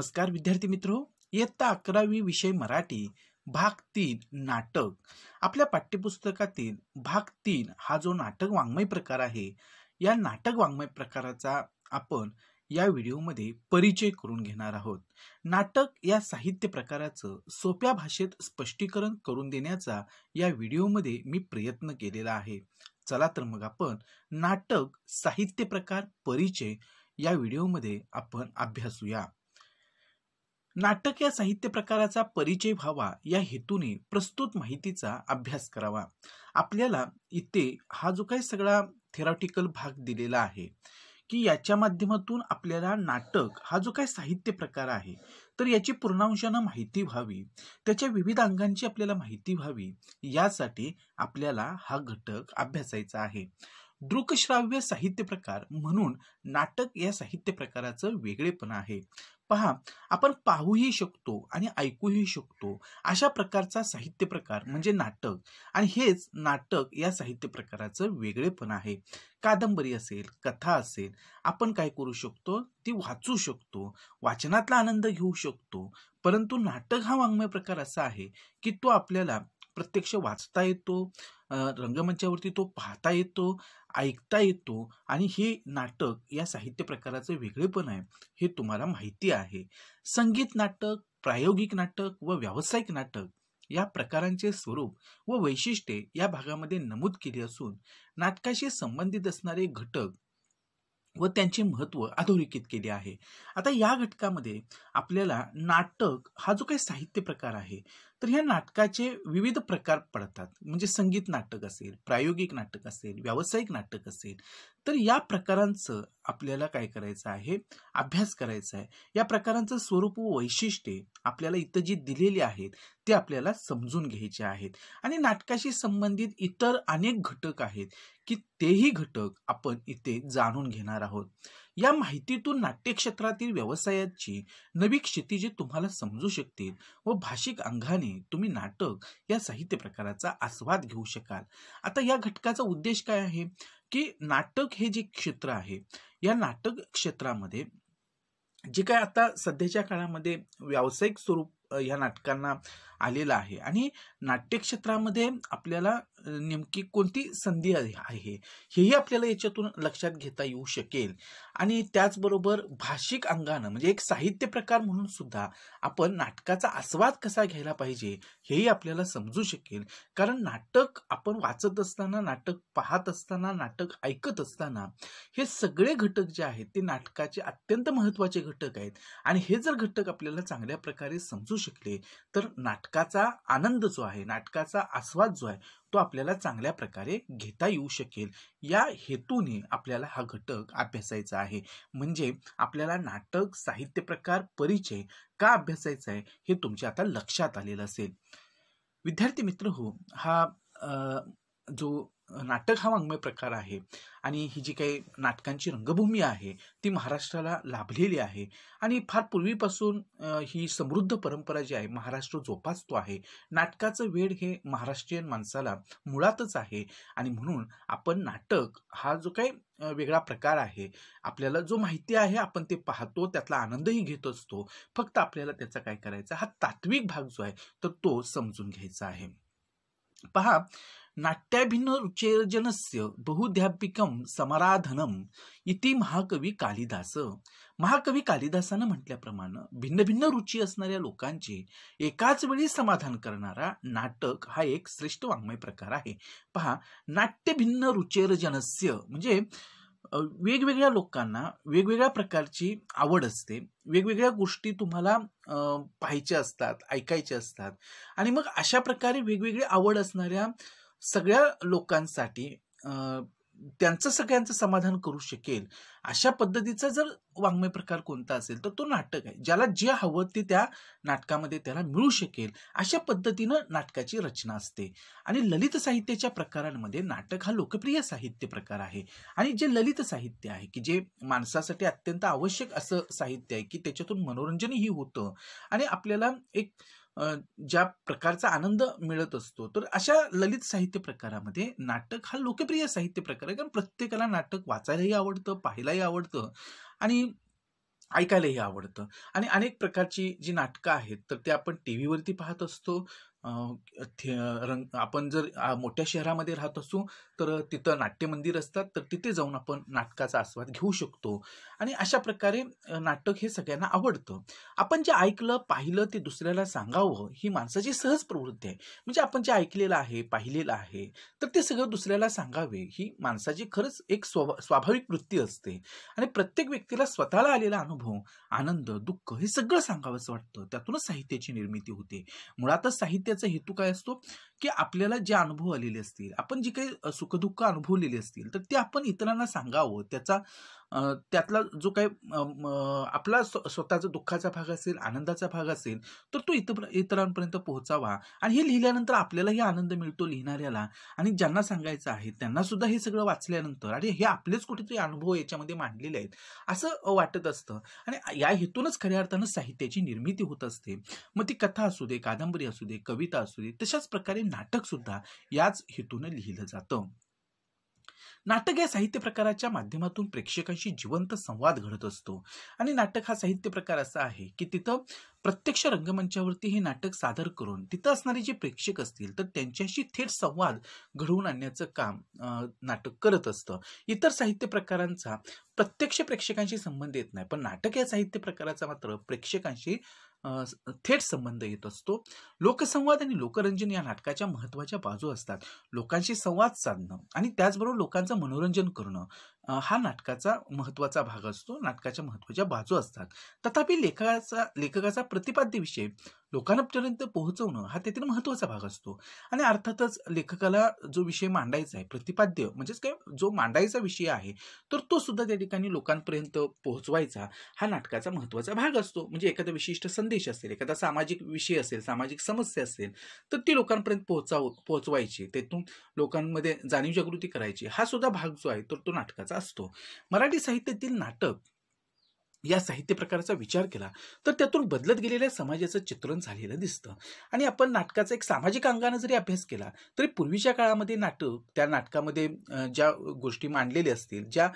नमस्कार विद्यार्थी मित्रो, इयत्ता 11वी विषय मराठी भाग 3 नाटक आपल्या पाठ्यपुस्तकातील भाग 3 हा जो नाटक वाङ्मय प्रकार आहे, या नाटक वाङ्मय प्रकाराचा आपण या व्हिडिओमध्ये परिचय करून घेणार आहोत। नाटक या साहित्य प्रकाराचं सोप्या भाषेत स्पष्टीकरण करून देण्याचा या व्हिडिओमध्ये मी प्रयत्न केलेला आहे। चला तर मग आपण नाटक साहित्य प्रकार परिचय या व्हिडिओमध्ये आपण अभ्यासूया। नाटक या साहित्य प्रकाराचा परिचय व्हावा या हेतूने प्रस्तुत माहितीचा अभ्यास करावा। आपल्याला इथे हा जो काही सगळा थेरॉटिकल भाग दिलेला आहे की याच्या माध्यमातून आपल्याला नाटक हा जो काही साहित्य प्रकार आहे तर याची पूर्णांशाने माहिती व्हावी, त्याच्या विविध अंगांची आपल्याला माहिती व्हावी, यासाठी आपल्याला हा घटक अभ्यासायचा आहे। दृकश्राव्य साहित्य प्रकार म्हणून नाटक या साहित्य प्रकाराचं वेगळेपण आहे। पहा, आपण पाहूही शकतो आणि ऐकूही शकतो अशा प्रकारचा साहित्य प्रकार म्हणजे नाटक, आणि हेच नाटक या साहित्य प्रकाराचं वेगळेपण आहे। कादंबरी असेल, कथा असेल, आपण काय करू शकतो, ती वाचू शकतो, वाचनातला आनंद घेऊ शकतो, परंतु नाटक हा वाङ्मय प्रकार असा आहे की तो आपल्याला प्रत्यक्ष वाचता येतो, रंगमंचावरती तो पाहता येतो, ऐकता येतो, आणि हे नाटक या साहित्य प्रकाराचं वेगळेपण आहे हे तुम्हाला माहिती आहे। संगीत नाटक, प्रायोगिक नाटक व व्यावसायिक नाटक या प्रकारांचे स्वरूप व वैशिष्ट्ये या भागामध्ये नमूद केली असून नाटकाशी संबंधित असणारे घटक व त्यांचे महत्त्व अधोरेखित केले आहे। आता या घटकामध्ये आपल्याला नाटक हा जो काही साहित्य प्रकार आहे तर ह्या नाटकाचे विविध प्रकार पडतात, म्हणजे संगीत नाटक असेल, प्रायोगिक नाटक असेल, व्यावसायिक नाटक असेल, तर या प्रकारांचं आपल्याला काय करायचं आहे, अभ्यास करायचा आहे। या प्रकारांचं स्वरूप व वैशिष्ट्ये आपल्याला इथं जी दिलेली आहेत ते आपल्याला समजून घ्यायचे आहेत, आणि नाटकाशी संबंधित इतर अनेक घटक आहेत की तेही घटक आपण इथे जाणून घेणार आहोत। या माहितीतून नाट्यक्षेत्रातील व्यवसायाची नवी क्षितिजे तुम्हाला समजू शकतील व भाषिक अंगाने तुम्ही नाटक या साहित्य प्रकाराचा आस्वाद घेऊ शकाल। आता या घटकाचा उद्देश काय आहे की नाटक हे जे क्षेत्र आहे, या नाटक क्षेत्रामध्ये जे काय आता सध्याच्या काळामध्ये व्यावसायिक स्वरूप या नाटकांना आलेलं आहे, आणि नाट्यक्षेत्रामध्ये आपल्याला नेमकी कोणती संधी आहे हेही आपल्याला याच्यातून लक्षात घेता येऊ शकेल, आणि त्याचबरोबर भाषिक अंगानं म्हणजे एक साहित्य प्रकार म्हणून सुद्धा आपण नाटकाचा आस्वाद कसा घ्यायला पाहिजे हेही आपल्याला समजू शकेल। कारण नाटक आपण वाचत असताना, नाटक पाहत असताना, नाटक ऐकत असताना हे सगळे घटक जे आहेत ते नाटकाचे अत्यंत महत्त्वाचे घटक आहेत, आणि हे जर घटक आपल्याला चांगल्या प्रकारे समजू शकले तर नाटकाचा आनंद जो आहे, नाटकाचा आस्वाद जो आहे तो आपल्याला चांगल्या प्रकारे घेता येऊ शकेल। या हेतूने आपल्याला हा घटक अभ्यासायचा आहे, म्हणजे आपल्याला नाटक साहित्य प्रकार परिचय का अभ्यासायचा आहे हे तुमच्या आता लक्षात आलेलं असेल। विद्यार्थी मित्र हो, हा जो नाटक हा वाङ्मय प्रकार आहे आणि ही जी काही नाटकांची रंगभूमी आहे ती महाराष्ट्राला लाभलेली आहे, आणि फार पूर्वीपासून ही समृद्ध परंपरा जी आहे महाराष्ट्र जोपासतो आहे। नाटकाचं वेड हे महाराष्ट्रीयन माणसाला मुळातच आहे, आणि म्हणून आपण नाटक हा जो काही वेगळा प्रकार आहे, आपल्याला जो माहिती आहे आपण ते पाहतो, त्यातला आनंदही घेत असतो, फक्त आपल्याला त्याचा काय करायचा, हा तात्विक भाग जो आहे तर तो समजून घ्यायचा आहे। पहा, नाट्याभिन्न रुचेर्जनस्य बहुध्यात्मिकं समाराधनम इति महाकवी कालिदास। महाकवी कालिदासानं म्हटल्याप्रमाणे भिन्न भिन्न रुची असणाऱ्या लोकांचे एकाच वेळी समाधान करणारा नाटक हा एक श्रेष्ठ वाङ्मय प्रकार आहे। पहा, नाट्य भिन्न रुचेर्जनस्य म्हणजे वेगवेगळ्या लोकांना वेगवेगळ्या प्रकारची आवड असते, वेगवेगळ्या गोष्टी तुम्हाला पाहायच्या असतात, ऐकायच्या असतात, आणि मग अशा प्रकारे वेगवेगळी आवड असणाऱ्या सगळ्या लोकांसाठी त्यांचं सगळ्यांचं समाधान करू शकेल अशा पद्धतीचा जर वाङ्मय प्रकार कोणता असेल तर तो नाटक आहे। ज्याला जे हवं ते त्या नाटकामध्ये त्याला मिळू शकेल अशा पद्धतीनं नाटकाची रचना असते, आणि ललित साहित्याच्या प्रकारांमध्ये नाटक हा लोकप्रिय साहित्य प्रकार आहे। आणि जे ललित साहित्य आहे की जे माणसासाठी अत्यंत आवश्यक असं साहित्य आहे की त्याच्यातून मनोरंजनही होतं आणि आपल्याला एक ज्या प्रकारचा आनंद मिळत असतो, तर अशा ललित साहित्य प्रकारामध्ये नाटक हा लोकप्रिय साहित्य प्रकार आहे। कारण प्रत्येकाला नाटक वाचायलाही आवडतं, पाहायलाही आवडतं, आणि ऐकायलाही आवडतं. आणि अनेक प्रकारची जी नाटकं आहेत, तर ते आपण टीव्हीवरती पाहत असतो. अ, आपण जर मोठ्या शहरामध्ये राहत असू, तर तिथं नाट्यमंदिर असतात, तर तिथे जाऊन आपण नाटकाचा आस्वाद घेऊ शकतो. आणि अशा प्रकारे नाटक हे सगळ्यांना आवडतं. आपण जे ऐकलं, पाहिलं ते दुसऱ्याला सांगावं, ही माणसाची सहज प्रवृत्ती आहे. म्हणजे आपण जे ऐकलेलं आहे, पाहिलेलं आहे, तर ते सगळं दुसऱ्याला सांगावे, ही माणसाची खरंच एक स्वाभाविक वृत्ती असते. आणि प्रत्येक व्यक्तीला स्वतःला आलेला अनुभव, आनंद, दुःख हे सगळं सांगावंसं वाटतं. त्यातूनच साहित्याची निर्मिती होते. मुळातच साहित्याचा हेतू काय असतो, की आपल्याला जे अनुभव आलेले असतील, आपण जी काही सुखदुःख अनुभवलेली असतील, तर ते आपण इतरांना सांगावं. त्यातला जो काही आपला स्वतःचा दुःखाचा भाग असेल, आनंदाचा भाग असेल, तर तो इतरांपर्यंत पोहोचावा. आणि हे लिहिल्यानंतर आपल्यालाही आनंद मिळतो लिहिणाऱ्याला, आणि ज्यांना सांगायचं आहे त्यांना सुद्धा हे सगळं वाचल्यानंतर अरे हे आपलेच कुठेतरी अनुभव याच्यामध्ये मांडलेले आहेत, असं वाटत असतं. आणि या हेतूनच खऱ्या अर्थानं साहित्याची निर्मिती होत असते. मग ती कथा असू दे, कादंबरी असू दे, कविता असू दे, तशाच प्रकारे नाटक सुद्धा याच हेतूनं लिहिलं जातं. नाटक या साहित्य प्रकाराच्या माध्यमातून प्रेक्षकांशी जिवंत संवाद घडत असतो. आणि नाटक हा साहित्य प्रकार असा आहे की तिथं प्रत्यक्ष रंगमंचावरती हे नाटक सादर करून तिथं असणारे जे प्रेक्षक असतील तर त्यांच्याशी थेट संवाद घडवून आणण्याचं काम नाटक करत असतं. इतर साहित्य प्रकारांचा प्रत्यक्ष प्रेक्षकांशी संबंध येत नाही, पण नाटक या साहित्य प्रकाराचा मात्र प्रेक्षकांशी थेट संबंध येत असतो. लोकसंवाद आणि लोकरंजन या नाटकाच्या महत्वाच्या बाजू असतात. लोकांशी संवाद साधणं आणि त्याचबरोबर लोकांचं मनोरंजन करणं हा नाटकाचा महत्वाचा भाग असतो, नाटकाच्या महत्वाच्या बाजू असतात. तथापि लेखकाचा प्रतिपाद्य विषय लोकांपर्यंत पोहोचवणं हा त्यातील महत्वाचा भाग असतो. आणि अर्थातच लेखकाला जो विषय मांडायचा आहे, प्रतिपाद्य म्हणजेच काय, जो मांडायचा विषय आहे, तर तो सुद्धा त्या ठिकाणी लोकांपर्यंत पोहोचवायचा हा नाटकाचा महत्वाचा भाग असतो. म्हणजे एखादा विशिष्ट संदेश असेल, एखादा सामाजिक विषय असेल, सामाजिक समस्या असेल, तर ती लोकांपर्यंत पोहोचवायची, त्यातून लोकांमध्ये जाणीव जागृती करायची, हा सुद्धा भाग जो आहे तर तो नाटकाचा असतो. मराठी साहित्यातील नाटक या साहित्य प्रकाराचा विचार केला तर त्यातून बदलत गेलेल्या समाजाचं चित्रण झालेलं दिसतं. आणि आपण नाटकाचा एक सामाजिक अंगाने जरी अभ्यास केला तरी पूर्वीच्या काळामध्ये त्या नाटकामध्ये ज्या गोष्टी मांडलेल्या असतील, ज्या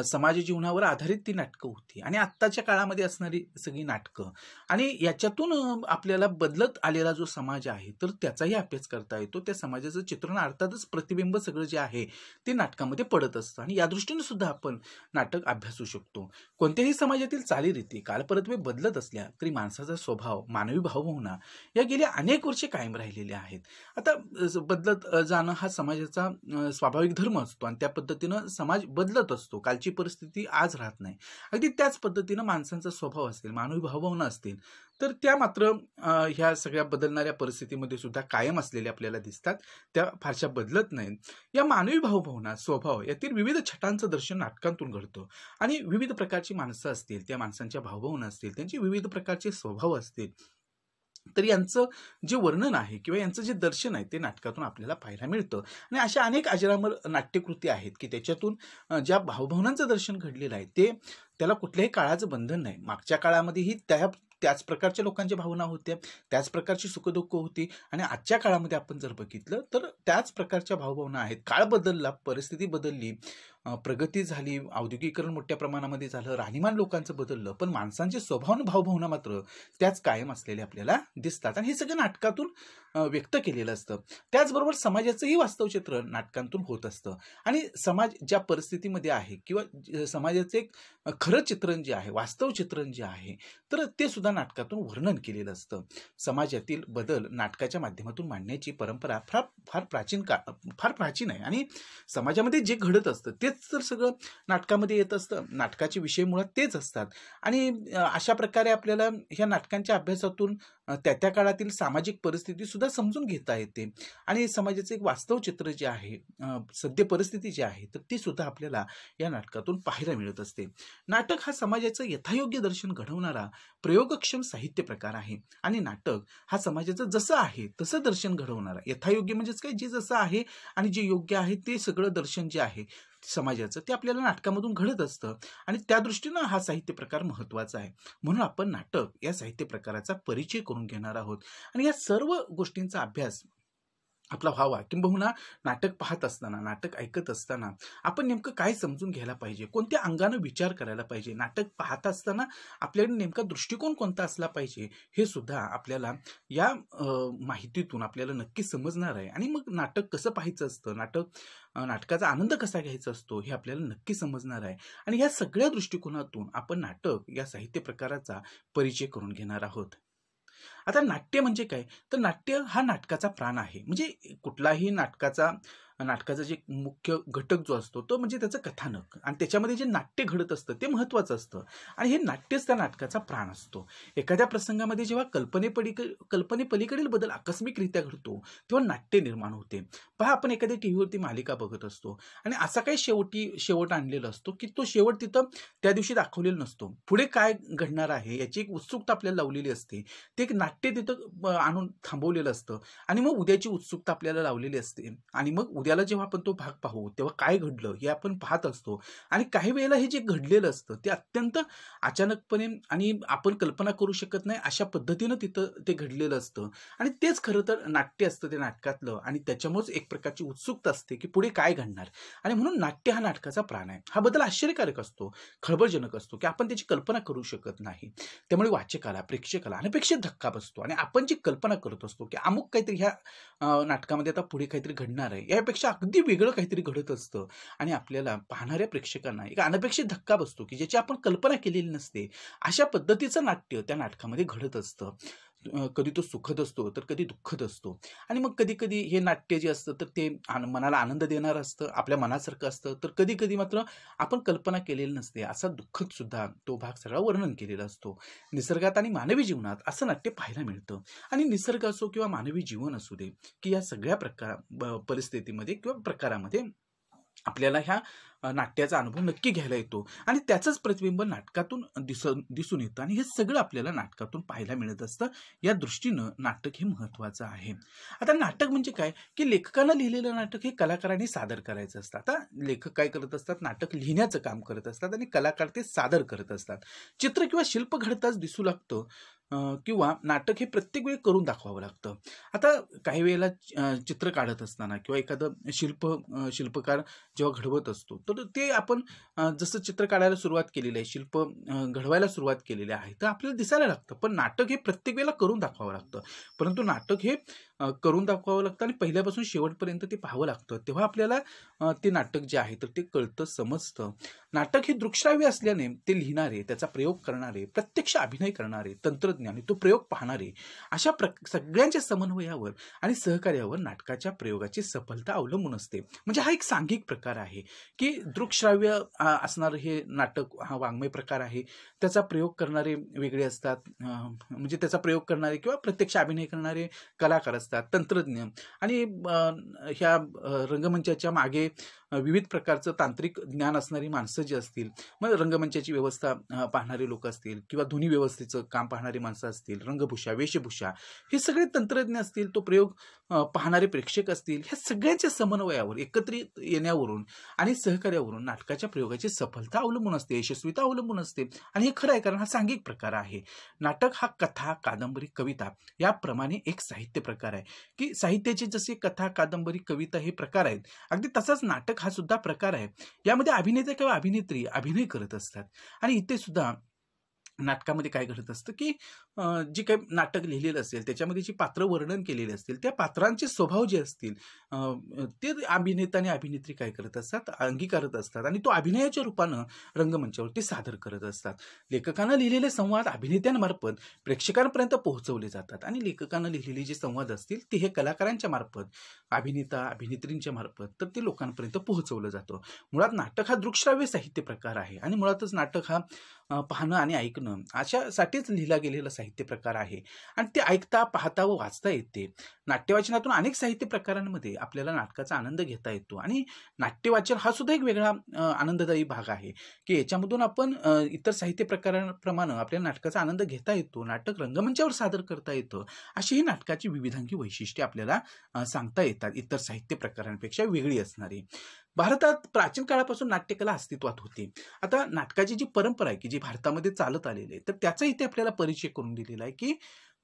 समाज जीवनावर आधारित ती नाटकं होती, आणि आत्ताच्या काळामध्ये असणारी सगळी नाटकं, आणि याच्यातून आपल्याला बदलत आलेला जो समाज आहे तर त्याचाही अभ्यास करता येतो. त्या समाजाचं चित्रण अर्थातच प्रतिबिंब सगळं जे आहे ते नाटकामध्ये पडत असतं, आणि या दृष्टीने सुद्धा आपण नाटक अभ्यासू शकतो. कोणत्याही समाजातील चालीरीती कालपरत्वे बदलत असल्या तरी माणसाचा स्वभाव, मानवी भावभावना या गेल्या अनेक वर्षे कायम राहिलेल्या आहेत. आता बदलत जाणं हा समाजाचा स्वाभाविक धर्म असतो, आणि त्या पद्धतीनं समाज बदलत असतो. कालची परिस्थिती आज राहत नाही. अगदी त्याच पद्धतीनं माणसांचा स्वभाव असेल, मानवी भावभावना असतील, तर त्या मात्र ह्या सगळ्या बदलणाऱ्या परिस्थितीमध्ये सुद्धा कायम असलेल्या आपल्याला दिसतात. त्या फारशा बदलत नाहीत. या मानवी भावभावना, स्वभाव यातील विविध छटांचं दर्शन नाटकांतून घडतं. आणि विविध प्रकारची माणसं असतील, त्या माणसांच्या भावभावना असतील, त्यांचे विविध प्रकारचे स्वभाव असतील, तर यांचं जे वर्णन आहे किंवा यांचं जे दर्शन आहे ते नाटकातून आपल्याला पाहायला मिळतं. आणि अशा अनेक अजरामर नाट्यकृती आहेत की त्याच्यातून ज्या भावभावनांचं दर्शन घडलेलं आहे ते त्याला कुठल्याही काळाचं बंधन नाही. मागच्या काळामध्येही त्याच प्रकारच्या लोकांच्या भावना होत्या, त्याच प्रकारची सुखदुःख होती, आणि आजच्या काळामध्ये आपण जर बघितलं तर त्याच प्रकारच्या भावभावना आहेत. काळ बदलला, परिस्थिती बदलली, प्रगती झाली, औद्योगिकरण मोठ्या प्रमाणामध्ये झालं, राहणीमान लोकांचं बदललं, पण माणसांचे स्वभाव आणि भावभावना मात्र त्याच कायम असलेल्या आपल्याला दिसतात. आणि हे सगळं नाटकातून व्यक्त केलेलं असतं. त्याचबरोबर समाजाचंही वास्तव चित्र नाटकांतून होत असतं. आणि समाज ज्या परिस्थितीमध्ये आहे किंवा समाजाचं एक खरं चित्रण जे आहे, वास्तव चित्रण जे आहे, तर ते सुद्धा नाटकातून वर्णन केलेलं असतं. समाजातील बदल नाटकाच्या माध्यमातून मांडण्याची परंपरा फार प्राचीन आहे. आणि समाजामध्ये जे घडत असतं तेच तर सगळं नाटकामध्ये येत असतं. नाटकाचे विषय मुळात तेच असतात. आणि अशा प्रकारे आपल्याला ह्या नाटकांच्या अभ्यासातून त्या काळातील सामाजिक परिस्थिती सुद्धा समजून घेता येते. आणि समाजाचं एक वास्तव चित्र जे आहे, सद्य परिस्थिती जी आहे, तर ती सुद्धा आपल्याला या नाटकातून पाहायला मिळत असते. नाटक हा समाजाचं यथायोग्य दर्शन घडवणारा प्रयोगक्षम साहित्य प्रकार आहे. आणि नाटक हा समाजाचं जसं आहे तसं दर्शन घडवणारा, यथायोग्य म्हणजेच काय, जे जसं आहे आणि जे योग्य आहे ते सगळं दर्शन जे आहे समाजाचं ते आपल्याला नाटकामधून घडत असतं. आणि त्या दृष्टीनं हा साहित्य प्रकार महत्वाचा आहे. म्हणून आपण नाटक या साहित्य प्रकाराचा परिचय करून घेणार आहोत. आणि या सर्व गोष्टींचा अभ्यास आपला व्हावा, किंबहुना नाटक पाहत असताना, नाटक ऐकत असताना आपण नेमकं काय समजून घ्यायला पाहिजे, कोणत्या अंगानं विचार करायला पाहिजे, नाटक पाहत असताना आपल्याकडे नेमका दृष्टिकोन कोणता असला पाहिजे, हे सुद्धा आपल्याला या माहितीतून आपल्याला नक्की समजणार आहे. आणि मग नाटक कसं पाहायचं असतं, नाटकाचा आनंद कसा घ्यायचा असतो, हे आपल्याला नक्की समजणार आहे. आणि या सगळ्या दृष्टिकोनातून आपण नाटक या साहित्य प्रकाराचा परिचय करून घेणार आहोत. आता नाट्य म्हणजे काय, तर नाट्य हा नाटकाचा प्राण आहे. म्हणजे कुठलाही नाटकाचा जे मुख्य घटक जो असतो तो म्हणजे त्याचं कथानक, आणि त्याच्यामध्ये जे नाट्य घडत असतं ते महत्त्वाचं असतं, आणि हे नाट्यच त्या नाटकाचा प्राण असतो. एखाद्या प्रसंगामध्ये जेव्हा कल्पनेपलीकडील बदल आकस्मिकरित्या घडतो तेव्हा नाट्य निर्माण होते. पहा, आपण एखाद्या टीव्हीवरती मालिका बघत असतो आणि असा काही शेवट आणलेला असतो की तो शेवट तिथं त्या दिवशी दाखवलेला नसतो. पुढे काय घडणार आहे याची एक उत्सुकता आपल्याला लावलेली असते. ते एक नाट्य तिथं आणून थांबवलेलं असतं, आणि मग उद्याची उत्सुकता आपल्याला लावलेली असते. आणि मग उद्याला जेव्हा आपण तो भाग पाहू तेव्हा काय घडलं हे आपण पाहत असतो. आणि काही वेळेला हे जे घडलेलं असतं ते अत्यंत अचानकपणे आणि आपण कल्पना करू शकत नाही अशा पद्धतीनं तिथं ते घडलेलं असतं. आणि तेच खरं तर नाट्य असतं ते नाटकातलं, आणि त्याच्यामुळेच एक प्रकारची उत्सुकता असते की पुढे काय घडणार. आणि म्हणून नाट्य हा नाटकाचा प्राण आहे. हा बदल आश्चर्यकारक असतो, खळबळजनक असतो, की आपण त्याची कल्पना करू शकत नाही. त्यामुळे वाचकाला, प्रेक्षकाला अनपेक्षित धक्का बसतो, आणि आपण जी कल्पना करत असतो की अमुक काहीतरी ह्या नाटकामध्ये आता पुढे काहीतरी घडणार आहे, यापेक्षा अगदी वेगळं काहीतरी घडत असतं. आणि आपल्याला पाहणाऱ्या प्रेक्षकांना एक अनपेक्षित धक्का बसतो की ज्याची आपण कल्पना केलेली नसते. अशा पद्धतीचं नाट्य त्या नाटकामध्ये घडत असतं. कधी तो सुखद असतो तर कधी दुःखद असतो. आणि मग कधी कधी हे नाट्य जे असतं तर ते मनाला आनंद देणारं असतं, आपल्या मनासारखं असतं, तर कधी कधी मात्र आपण कल्पना केलेली नसते असा दुःखद सुद्धा तो भाग सगळा वर्णन केलेला असतो. निसर्गात आणि मानवी जीवनात असं नाट्य पाहायला मिळतं. आणि निसर्ग असो किंवा मानवी जीवन असू दे, की या सगळ्या परिस्थितीमध्ये किंवा प्रकारामध्ये आपल्याला ह्या नाट्याचा अनुभव नक्की घ्यायला येतो, आणि त्याचंच प्रतिबिंब नाटकातून दिसून येतं. आणि हे सगळं आपल्याला नाटकातून पाहायला मिळत असतं. या दृष्टीनं नाटक हे महत्त्वाचं आहे. आता नाटक म्हणजे काय, की लेखकानं लिहिलेलं नाटक हे कलाकारांनी सादर करायचं असतं. आता लेखक काय करत असतात, नाटक लिहिण्याचं काम करत असतात, आणि कलाकार ते सादर करत असतात. चित्र किंवा शिल्प घडताच दिसू लागतं, किंवा नाटक हे प्रत्येक वेळी करून दाखवावं लागतं. आता काही वेळेला चित्र काढत असताना किंवा एखादं शिल्पकार जेव्हा घडवत असतो तर ते आपण जसं चित्र काढायला सुरुवात केलेली आहे, शिल्प घडवायला सुरुवात केलेली आहे, तर आपल्याला दिसायला लागतं. पण नाटक हे प्रत्येक वेळेला करून दाखवावं लागतं. परंतु नाटक हे करून दाखवावं लागतं आणि पहिल्यापासून शेवटपर्यंत ते पाहावं लागतं. तेव्हा आपल्याला ते नाटक जे आहे तर ते कळतं, समजतं. नाटक हे दृकश्राव्य असल्याने ते लिहिणारे, त्याचा प्रयोग करणारे, प्रत्यक्ष अभिनय करणारे, तंत्रज्ञानी, तो प्रयोग पाहणारे, अशा सगळ्यांच्या समन्वयावर आणि सहकार्यावर नाटकाच्या प्रयोगाची सफलता अवलंबून असते. म्हणजे हा एक सांघिक प्रकार आहे की दृकश्राव्य असणारं हे नाटक हा वाङ्मय प्रकार आहे. त्याचा प्रयोग करणारे वेगळे असतात, म्हणजे त्याचा प्रयोग करणारे किंवा प्रत्यक्ष अभिनय करणारे कलाकार असतात, तंत्रज्ञ, आणि ह्या रंगमंचाच्या मागे विविध प्रकारचं तांत्रिक ज्ञान असणारी माणसं जी असतील, मग रंगमंचाची व्यवस्था पाहणारे लोक असतील, किंवा ध्वनी व्यवस्थेचं काम पाहणारी माणसं असतील, रंगभूषा, वेशभूषा, हे सगळे तंत्रज्ञ असतील, तो प्रयोग पाहणारे प्रेक्षक असतील, ह्या सगळ्यांच्या समन्वयावर, एकत्रित येण्यावरून आणि सहकार्यावरून नाटकाच्या प्रयोगाची सफलता अवलंबून असते, यशस्वीता अवलंबून असते. आणि हे खरं आहे, कारण हा सांघिक प्रकार आहे. नाटक हा कथा, कादंबरी, कविता याप्रमाणे एक साहित्य प्रकार आहे, की साहित्याचे जसे कथा, कादंबरी, कविता हे प्रकार आहेत, अगदी तसाच नाटक हा सुद्धा प्रकार आहे. यामध्ये अभिनेता किंवा अभिनेत्री अभिनय करत असतात. आणि इथे सुद्धा नाटकामध्ये काय घडत असतं की जे काही नाटक लिहिलेलं असेल त्याच्यामध्ये जी पात्र वर्णन केलेली असतील, त्या पात्रांचे स्वभाव जे असतील ते अभिनेता आणि अभिनेत्री काय करत असतात, अंगीकारत असतात, आणि तो अभिनयाच्या रूपानं रंगमंचावरती सादर करत असतात. लेखकानं लिहिलेले संवाद अभिनेत्यांमार्फत प्रेक्षकांपर्यंत पोहोचवले जातात, आणि लेखकानं लिहिलेले जे संवाद असतील ते हे कलाकारांच्या मार्फत, अभिनेता अभिनेत्रींच्या मार्फत, तर ते लोकांपर्यंत पोहोचवलं जातं. मुळात नाटक हा दृकश्राव्य साहित्य प्रकार आहे, आणि मुळातच नाटक हा पाहणं आणि ऐकणं अशासाठीच लिहिला गेलेला साहित्य प्रकार आहे. आणि ते ऐकता, पाहता व वाचता येते. नाट्यवाचनातून अनेक साहित्य प्रकारांमध्ये आपल्याला नाटकाचा आनंद घेता येतो, आणि नाट्यवाचन हा सुद्धा एक वेगळा आनंददायी भाग आहे, की याच्यामधून आपण इतर साहित्य प्रकारांप्रमाणे आपल्याला नाटकाचा आनंद घेता येतो, नाटक रंगमंचावर सादर करता येतं. अशी ही नाटकाची विविधांगी वैशिष्ट्ये आपल्याला सांगता येतात, इतर साहित्य प्रकारांपेक्षा वेगळी असणारी. भारतात प्राचीन काळापासून नाट्यकला अस्तित्वात होती. आता नाटकाची जी परंपरा आहे की जी भारतामध्ये चालत आलेली आहे, तर त्याचा इथे आपल्याला परिचय करून दिलेला आहे की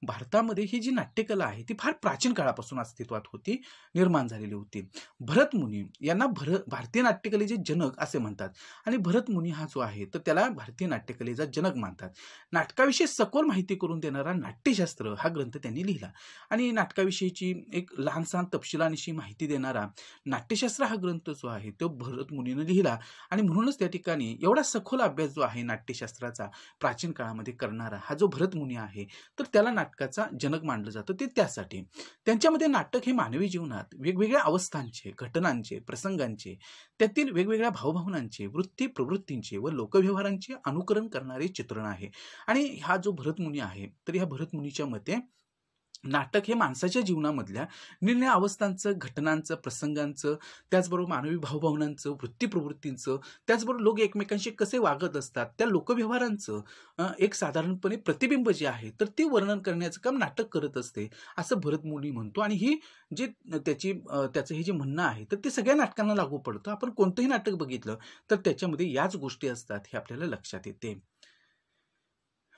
भारतामध्ये ही जी नाट्यकला आहे ती फार प्राचीन काळापासून अस्तित्वात होती, निर्माण झालेली होती. भरत मुनी यांना भारतीय नाट्यकलेचे जनक असे म्हणतात आणि भरत मुनी हा जो आहे तर त्याला भारतीय नाट्यकलेचा जनक मानतात. नाटकाविषयी सखोल माहिती करून देणारा नाट्यशास्त्र हा ग्रंथ त्यांनी लिहिला आणि नाटकाविषयीची एक लहानसहान तपशिलांशी माहिती देणारा नाट्यशास्त्र हा ग्रंथ जो आहे तो भरत मुनीने लिहिला आणि म्हणूनच त्या ठिकाणी एवढा सखोल अभ्यास जो आहे नाट्यशास्त्राचा प्राचीन काळामध्ये करणारा हा जो भरत मुनी आहे तर त्याला नाटकाचा जनक मानलं जातं. ते त्यासाठी त्यांच्यामध्ये नाटक हे मानवी जीवनात वेगवेगळ्या अवस्थांचे, घटनांचे, प्रसंगांचे, त्यातील वेगवेगळ्या भावभावनांचे, वृत्ती प्रवृत्तींचे व लोकव्यवहारांचे अनुकरण करणारे चित्रण आहे. आणि हा जो भरत मुनी आहे तर ह्या भरत मुनीच्या मते नाटक हे माणसाच्या जीवनामधल्या निर्णय अवस्थांचं, घटनांचं, प्रसंगांचं, त्याचबरोबर मानवी भावभावनांचं, वृत्ती प्रवृत्तींचं, त्याचबरोबर लोक एकमेकांशी कसे वागत असतात त्या लोकव्यवहारांचं एक साधारणपणे प्रतिबिंब जे आहे तर ते वर्णन करण्याचं काम नाटक करत असते असं भरत मुनी म्हणतो. आणि ही जे त्याचं हे जे म्हणणं आहे तर ते सगळ्या नाटकांना लागू पडतं. आपण कोणतंही नाटक बघितलं तर त्याच्यामध्ये याच गोष्टी असतात हे आपल्याला लक्षात येते.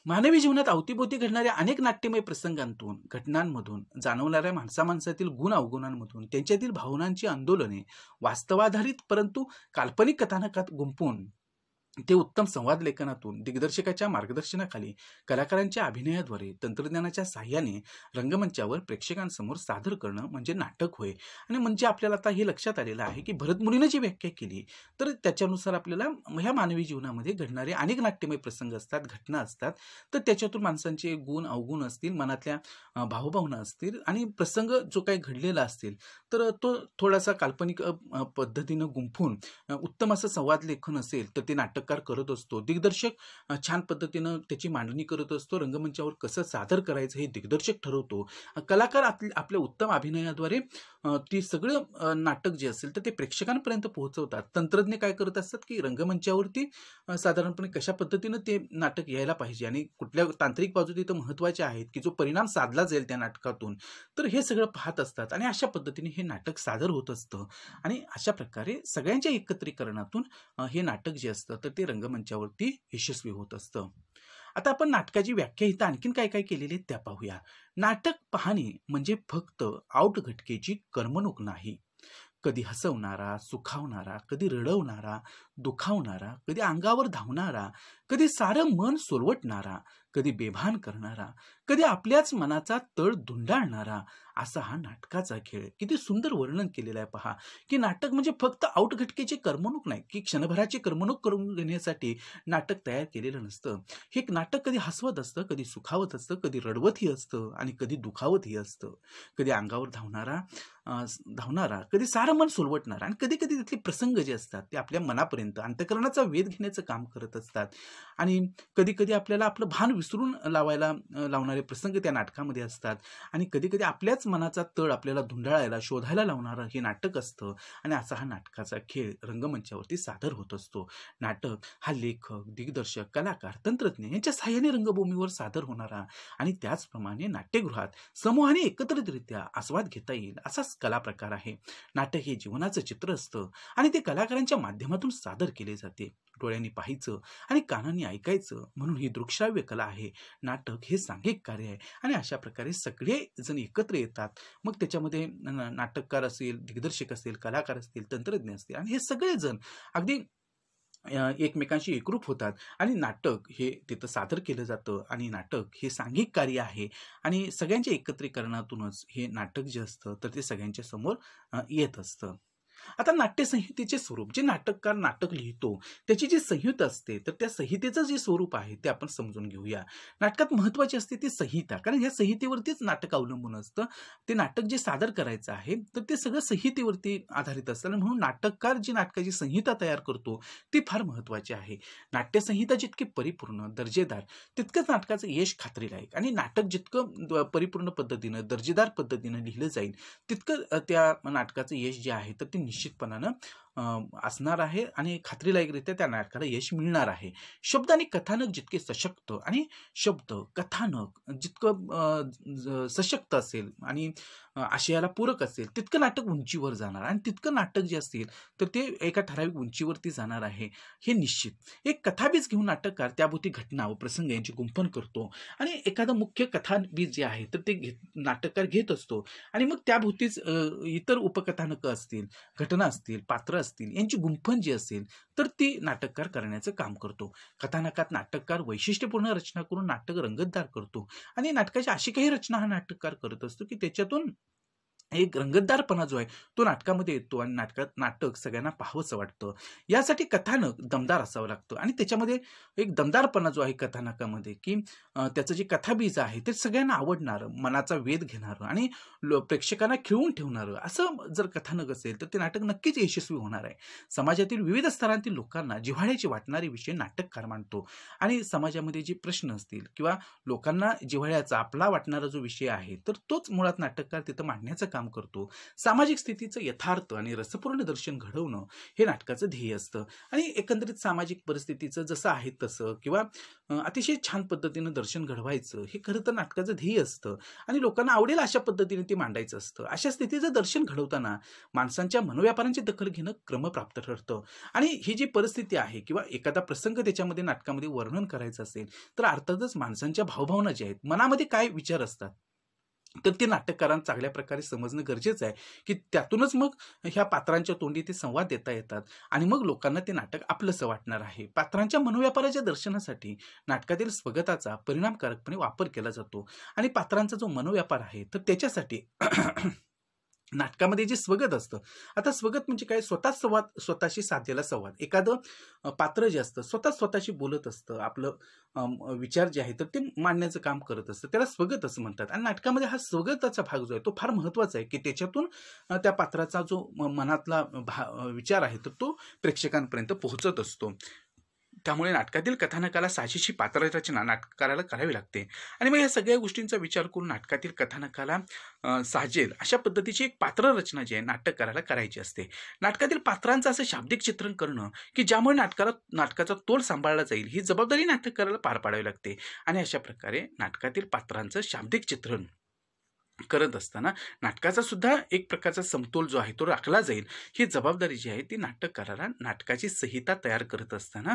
मानवी जीवनात अवतीभोवती घडणाऱ्या अनेक नाट्यमय प्रसंगांतून, घटनांमधून, जाणवणाऱ्या माणसामाणसातील गुण अवगुणांमधून, त्यांच्यातील भावनांची आंदोलने वास्तवाधारित परंतु काल्पनिक कथानकात गुंफून ते उत्तम संवाद लेखनातून, दिग्दर्शकाच्या मार्गदर्शनाखाली, कलाकारांच्या अभिनयाद्वारे, तंत्रज्ञानाच्या साहाय्याने रंगमंचावर प्रेक्षकांसमोर सादर करणं म्हणजे नाटक होय. आणि म्हणजे आपल्याला आता हे लक्षात आलेलं आहे की भरत मुनीने जी व्याख्या केली तर त्याच्यानुसार आपल्याला ह्या मानवी जीवनामध्ये घडणारे अनेक नाट्यमय प्रसंग असतात, घटना असतात, तर त्याच्यातून माणसांचे गुण अवगुण असतील, मनातल्या भावभावना असतील आणि प्रसंग जो काही घडलेला असतील तर तो थोडासा काल्पनिक पद्धतीनं गुंफून उत्तम असं संवाद लेखन असेल तर ते नाटककार करत असतो. दिग्दर्शक छान पद्धतीनं त्याची मांडणी करत असतो. रंगमंचावर कसं सादर करायचं हे दिग्दर्शक ठरवतो. कलाकार आपल्या उत्तम अभिनयाद्वारे ती सगळं नाटक जे असेल तर ते प्रेक्षकांपर्यंत पोहोचवतात. तंत्रज्ञ काय करत असतात की रंगमंचावरती साधारणपणे कशा पद्धतीनं ते नाटक यायला पाहिजे आणि कुठल्या तांत्रिक बाजू तिथं महत्त्वाच्या आहेत की जो परिणाम साधला जाईल त्या नाटकातून, तर हे सगळं पाहत असतात आणि अशा पद्धतीने हे नाटक सादर होत असतं. आणि अशा प्रकारे सगळ्यांच्या एकत्रीकरणातून हे नाटक जे असतं तर ते रंगमंचावरती यशस्वी होत असतं. आता आपण नाटकाची व्याख्या इथं आणखीन काय काय केलेली त्या पाहूया. नाटक पाहणे म्हणजे फक्त आउटघटकेची करमणूक नाही. कधी हसवणारा, सुखावणारा, कधी रडवणारा, दुखावणारा, कधी अंगावर धावणारा, कधी सारं मन सोलवटणारा, कधी बेभान करणारा, कधी आपल्याच मनाचा तळ धुंडाळणारा असा हा नाटकाचा खेळ. किती सुंदर वर्णन केलेलं आहे पहा की नाटक म्हणजे फक्त आउटघटकेची करमणूक नाही की क्षणभराची करमणूक करून घेण्यासाठी नाटक तयार केलेलं नसतं. हे नाटक कधी हसवत असतं, कधी सुखावत असतं, कधी रडवतही असतं आणि कधी दुखावतही असतं. कधी अंगावर धावणारा, कधी सारं मन सोलवटणारा आणि कधी कधी तिथले प्रसंग जे असतात ते आपल्या मनापर्यंत अंतःकरणाचा वेध घेण्याचं काम करत असतात. आणि कधी कधी आपल्याला आपलं भान विसरून लावणारे प्रसंग त्या नाटकामध्ये असतात आणि कधी कधी आपल्याच मनाचा तळ आपल्याला धुंडाळायला, शोधायला लावणारं हे नाटक असतं. आणि असा हा नाटकाचा खेळ रंगमंचावरती सादर होत असतो. नाटक हा लेखक, दिग्दर्शक, कलाकार, तंत्रज्ञ यांच्या साहाय्याने रंगभूमीवर सादर होणारा आणि त्याचप्रमाणे नाट्यगृहात समूहाने एकत्रितरित्या आस्वाद घेता येईल असाच कला प्रकार आहे. नाटक हे जीवनाचं चित्र असतं आणि ते कलाकारांच्या माध्यमातून सादर केले जाते. डोळ्यांनी पाहायचं आणि कानांनी ऐकायचं म्हणून ही दृकश्राव्य कला आहे. नाटक हे सांघिक कार्य आहे आणि अशा प्रकारे सगळे जण एकत्र येतात. मग त्याच्यामध्ये नाटककार असेल, दिग्दर्शक असेल, कलाकार असतील, तंत्रज्ञ असतील आणि हे सगळे जण अगदी एकमेकांशी एकरूप होतात आणि नाटक हे तिथं सादर केलं जातं. आणि नाटक हे सांघिक कार्य आहे आणि सगळ्यांच्या एकत्रीकरणातूनच हे नाटक जे असतं तर ते सगळ्यांच्या समोर येत असतं. आता नाट्यसंहितेचे स्वरूप, जे नाटककार नाटक लिहितो त्याची जी संहिता असते तर त्या संहितेचं जे स्वरूप आहे ते आपण समजून घेऊया. नाटकात महत्त्वाची असते ती संहिता, कारण ह्या संहितेवरतीच नाटक अवलंबून असतं. ते नाटक जे सादर करायचं आहे तर ते सगळं संहितेवरती आधारित असतं आणि म्हणून नाटककार जी नाटकाची संहिता तयार करतो ती फार महत्त्वाची आहे. नाट्यसंहिता जितकी परिपूर्ण, दर्जेदार तितकंच नाटकाचं यश खात्रीलायक. आणि नाटक जितकं परिपूर्ण पद्धतीनं, दर्जेदार पद्धतीनं लिहिलं जाईल तितकं त्या नाटकाचं यश जे आहे तर ते निश्चितपणानं असणार आहे आणि खात्रीलायकरित्या त्या नाटकाला यश मिळणार आहे. शब्द आणि कथानक जितके सशक्त आणि शब्द कथानक जितकं सशक्त असेल आणि आशयाला पूरक असेल तितकं नाटक उंचीवर जाणार आणि तितकं नाटक जे असेल तर ते एका ठराविक उंचीवरती जाणार आहे हे निश्चित. एक कथाबीज घेऊन नाटककार त्याभोवती घटना व प्रसंग यांची गुंफण करतो आणि एखादं मुख्य कथाबीज जे आहे तर ते नाटककार घेत असतो आणि मग त्याभोवतीच इतर उपकथानकं असतील, घटना असतील, पात्र असतील यांची गुंफण जी असेल तर ती नाटककार करण्याचं काम करतो. कथानकात नाटककार वैशिष्ट्यपूर्ण रचना करून नाटक रंगतदार करतो आणि नाटकाची अशी काही रचना हा नाटककार करत असतो की त्याच्यातून एक रंगतदारपणा जो आहे तो नाटकामध्ये येतो आणि नाटक सगळ्यांना पाहावंसं वाटतं. यासाठी कथानक दमदार असावं लागतं आणि त्याच्यामध्ये एक दमदारपणा जो आहे कथानकामध्ये की त्याचं जे कथाबीज आहे ते सगळ्यांना आवडणारं, मनाचा वेध घेणारं आणि प्रेक्षकांना खिळवून ठेवणारं असं जर कथानक असेल तर ते नाटक नक्कीच यशस्वी होणार आहे. समाजातील विविध स्तरांतील लोकांना जिव्हाळ्याची वाटणारे विषय नाटककार मांडतो आणि समाजामध्ये जे प्रश्न असतील किंवा लोकांना जिव्हाळ्याचा आपला वाटणारा जो विषय आहे तर तोच मुळात नाटककार तिथं मांडण्याचं काम करतो. सामाजिक स्थितीचं यथार्थ आणि रसपूर्ण दर्शन घडवणं हे नाटकाचं ध्येय असतं आणि एकंदरीत सामाजिक परिस्थितीचं जसं आहे तसं किंवा अतिशय छान पद्धतीनं दर्शन घडवायचं हे खरं तर नाटकाचं ध्येय असतं आणि लोकांना आवडेल अशा पद्धतीने ते मांडायचं असतं. अशा स्थितीचं दर्शन घडवताना माणसांच्या मनोव्यापारांची दखल घेणं क्रमप्राप्त ठरतं आणि ही जी परिस्थिती आहे किंवा एखादा प्रसंग त्याच्यामध्ये नाटकामध्ये वर्णन करायचं असेल तर अर्थातच माणसांच्या भावभावना ज्या आहेत, मनामध्ये काय विचार असतात तर ते नाटककारांना चांगल्या प्रकारे समजणं गरजेचं आहे की त्यातूनच मग ह्या पात्रांच्या तोंडी ते संवाद देता येतात आणि मग लोकांना ते नाटक आपलंसं वाटणार आहे. पात्रांच्या मनोव्यापाराच्या दर्शनासाठी नाटकातील स्वगताचा परिणामकारकपणे वापर केला जातो आणि पात्रांचा जो मनोव्यापार आहे तर त्याच्यासाठी नाटकामध्ये जे स्वगत असतं, आता स्वगत म्हणजे काय, स्वतःशी साधलेला संवाद. एखादं पात्र जे असतं स्वतःशी बोलत असतं, आपलं विचार जे आहे तर ते मांडण्याचं काम करत असतं, त्याला स्वगत असं म्हणतात. आणि नाटकामध्ये हा स्वगताचा भाग जो आहे तो फार महत्त्वाचा आहे की त्याच्यातून त्या पात्राचा जो मनातला विचार आहे तर तो प्रेक्षकांपर्यंत पोहोचत असतो. त्यामुळे नाटकातील कथानकाला साजेशी पात्ररचना नाटककाराला करावी लागते आणि मग या सगळ्या गोष्टींचा विचार करून नाटकातील कथानकाला साजेल अशा पद्धतीची एक पात्ररचना जी आहे नाटककाराला करायची असते. नाटकातील पात्रांचं असं शाब्दिक चित्रण करणं की ज्यामुळे नाटकाचा तोल सांभाळला जाईल ही जबाबदारी नाटककाराला पार पाडावी लागते आणि अशा प्रकारे नाटकातील पात्रांचं शाब्दिक चित्रण करत असताना नाटकाचा सुद्धा एक प्रकारचा समतोल जो आहे तो राखला जाईल ही जबाबदारी जी आहे ती नाटककाराला नाटकाची संहिता तयार करत असताना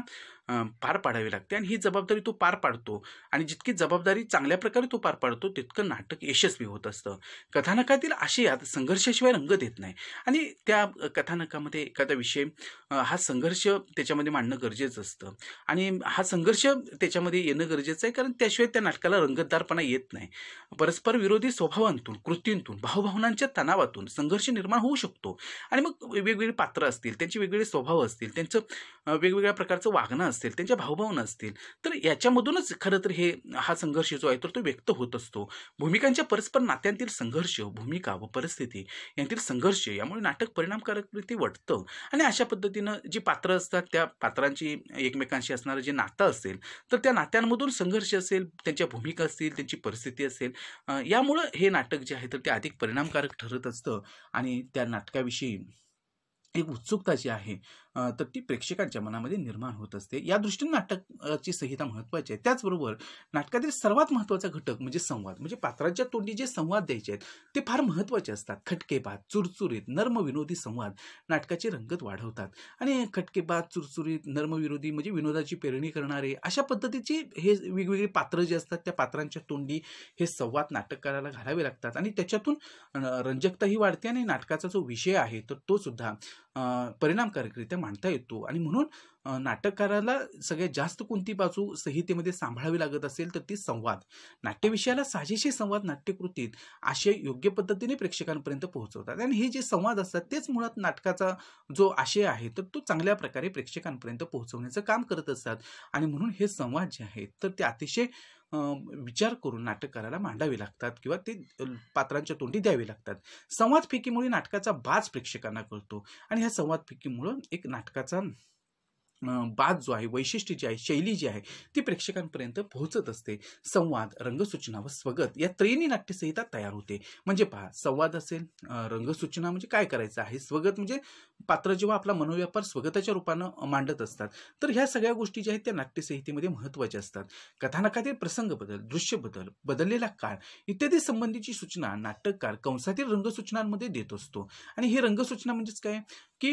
पार पाडावी लागते आणि ही जबाबदारी तो पार पाडतो आणि जितकी जबाबदारी चांगल्या प्रकारे तो पार पाडतो तितकं नाटक यशस्वी होत असतं. कथानकातील आशयात संघर्षाशिवाय रंग देत नाही आणि त्या कथानकामध्ये एखादा विषय हा संघर्ष त्याच्यामध्ये मांडणं गरजेचं असतं आणि हा संघर्ष त्याच्यामध्ये येणं गरजेचं आहे कारण त्याशिवाय त्या नाटकाला रंगतदारपणा येत नाही. परस्पर विरोधी स्वभाव कृतींतून भावभावनांच्या तणावातून संघर्ष निर्माण होऊ शकतो आणि मग वेगवेगळी पात्र असतील, त्यांचे वेगवेगळे स्वभाव असतील, त्यांचं वेगवेगळ्या प्रकारचं वागणं असेल, त्यांच्या भावभावना असतील तर याच्यामधूनच खरं तर हा संघर्ष जो आहे तर तो व्यक्त होत असतो. भूमिकांच्या परस्पर नात्यांतील संघर्ष, भूमिका व परिस्थिती यांतील संघर्ष यामुळे नाटक परिणामकारकरीत्या वाटतं आणि अशा पद्धतीनं जी पात्र असतात त्या पात्रांची एकमेकांशी असणारं जे नातं असेल तर त्या नात्यांमधून संघर्ष असेल, त्यांच्या भूमिका असतील, त्यांची परिस्थिती असेल, यामुळं हे नाटक जे आहे तर ते अधिक परिणामकारक ठरत असतं आणि त्या नाटकाविषयी एक उत्सुकता जी आहे तर ती प्रेक्षकांच्या मनामध्ये निर्माण होत असते. या दृष्टीने नाटकाची संहिता महत्त्वाची आहे. त्याचबरोबर नाटकातील सर्वात महत्त्वाचा घटक म्हणजे संवाद, म्हणजे पात्रांच्या तोंडी जे संवाद द्यायचे आहेत ते फार महत्त्वाचे असतात. खटकेबाज, चुरचुरीत, नर्मविनोदी संवाद नाटकाची रंगत वाढवतात आणि खटकेबाज, चुरचुरीत, नर्मविरोधी म्हणजे विनोदाची पेरणी करणारे अशा पद्धतीची हे वेगवेगळी पात्र जे असतात त्या पात्रांच्या तोंडी हे संवाद नाटककाराला घालावे लागतात आणि त्याच्यातून रंजकताही वाढते आणि नाटकाचा जो विषय आहे तर तो सुद्धा परिणामकारकरित्या मांडता येतो आणि म्हणून नाटककाराला सगळ्यात जास्त कोणती बाजू संहितेमध्ये सांभाळावी लागत असेल तर ती संवाद. नाट्यविषयाला साजेशी संवाद नाट्यकृतीत आशय योग्य पद्धतीने प्रेक्षकांपर्यंत पोहोचवतात आणि हे जे संवाद असतात तेच मुळात नाटकाचा जो आशय आहे तर तो चांगल्या प्रकारे प्रेक्षकांपर्यंत पोहोचवण्याचं काम करत असतात आणि म्हणून हे संवाद जे आहेत तर ते अतिशय विचार करून नाटककाराला मांडावे लागतात किंवा ते पात्रांच्या तोंडी द्यावे लागतात. संवाद फेकीमुळे नाटकाचा बाज प्रेक्षकांना कळतो आणि ह्या संवाद फेकीमुळे एक नाटकाचा बात जो आहे, वैशिष्ट्य जे आहे, शैली जी आहे ती प्रेक्षकांपर्यंत पोहोचत असते. संवाद, रंगसूचना व स्वगत या त्रयीनी नाट्यसंहिता तयार होते. म्हणजे पहा, संवाद असेल, रंगसूचना म्हणजे काय करायचं आहे, स्वगत म्हणजे पात्र जेव्हा आपला मनोव्यापार स्वगताच्या रूपानं मांडत असतात, तर ह्या सगळ्या गोष्टी ज्या आहेत त्या नाट्यसंहितेमध्ये महत्त्वाच्या असतात. कथानकातील प्रसंग बदल, दृश्य बदल, बदललेला काळ इत्यादी संबंधीची सूचना नाटककार कंसातील रंगसूचनांमध्ये देत असतो. आणि ही रंगसूचना म्हणजेच काय, की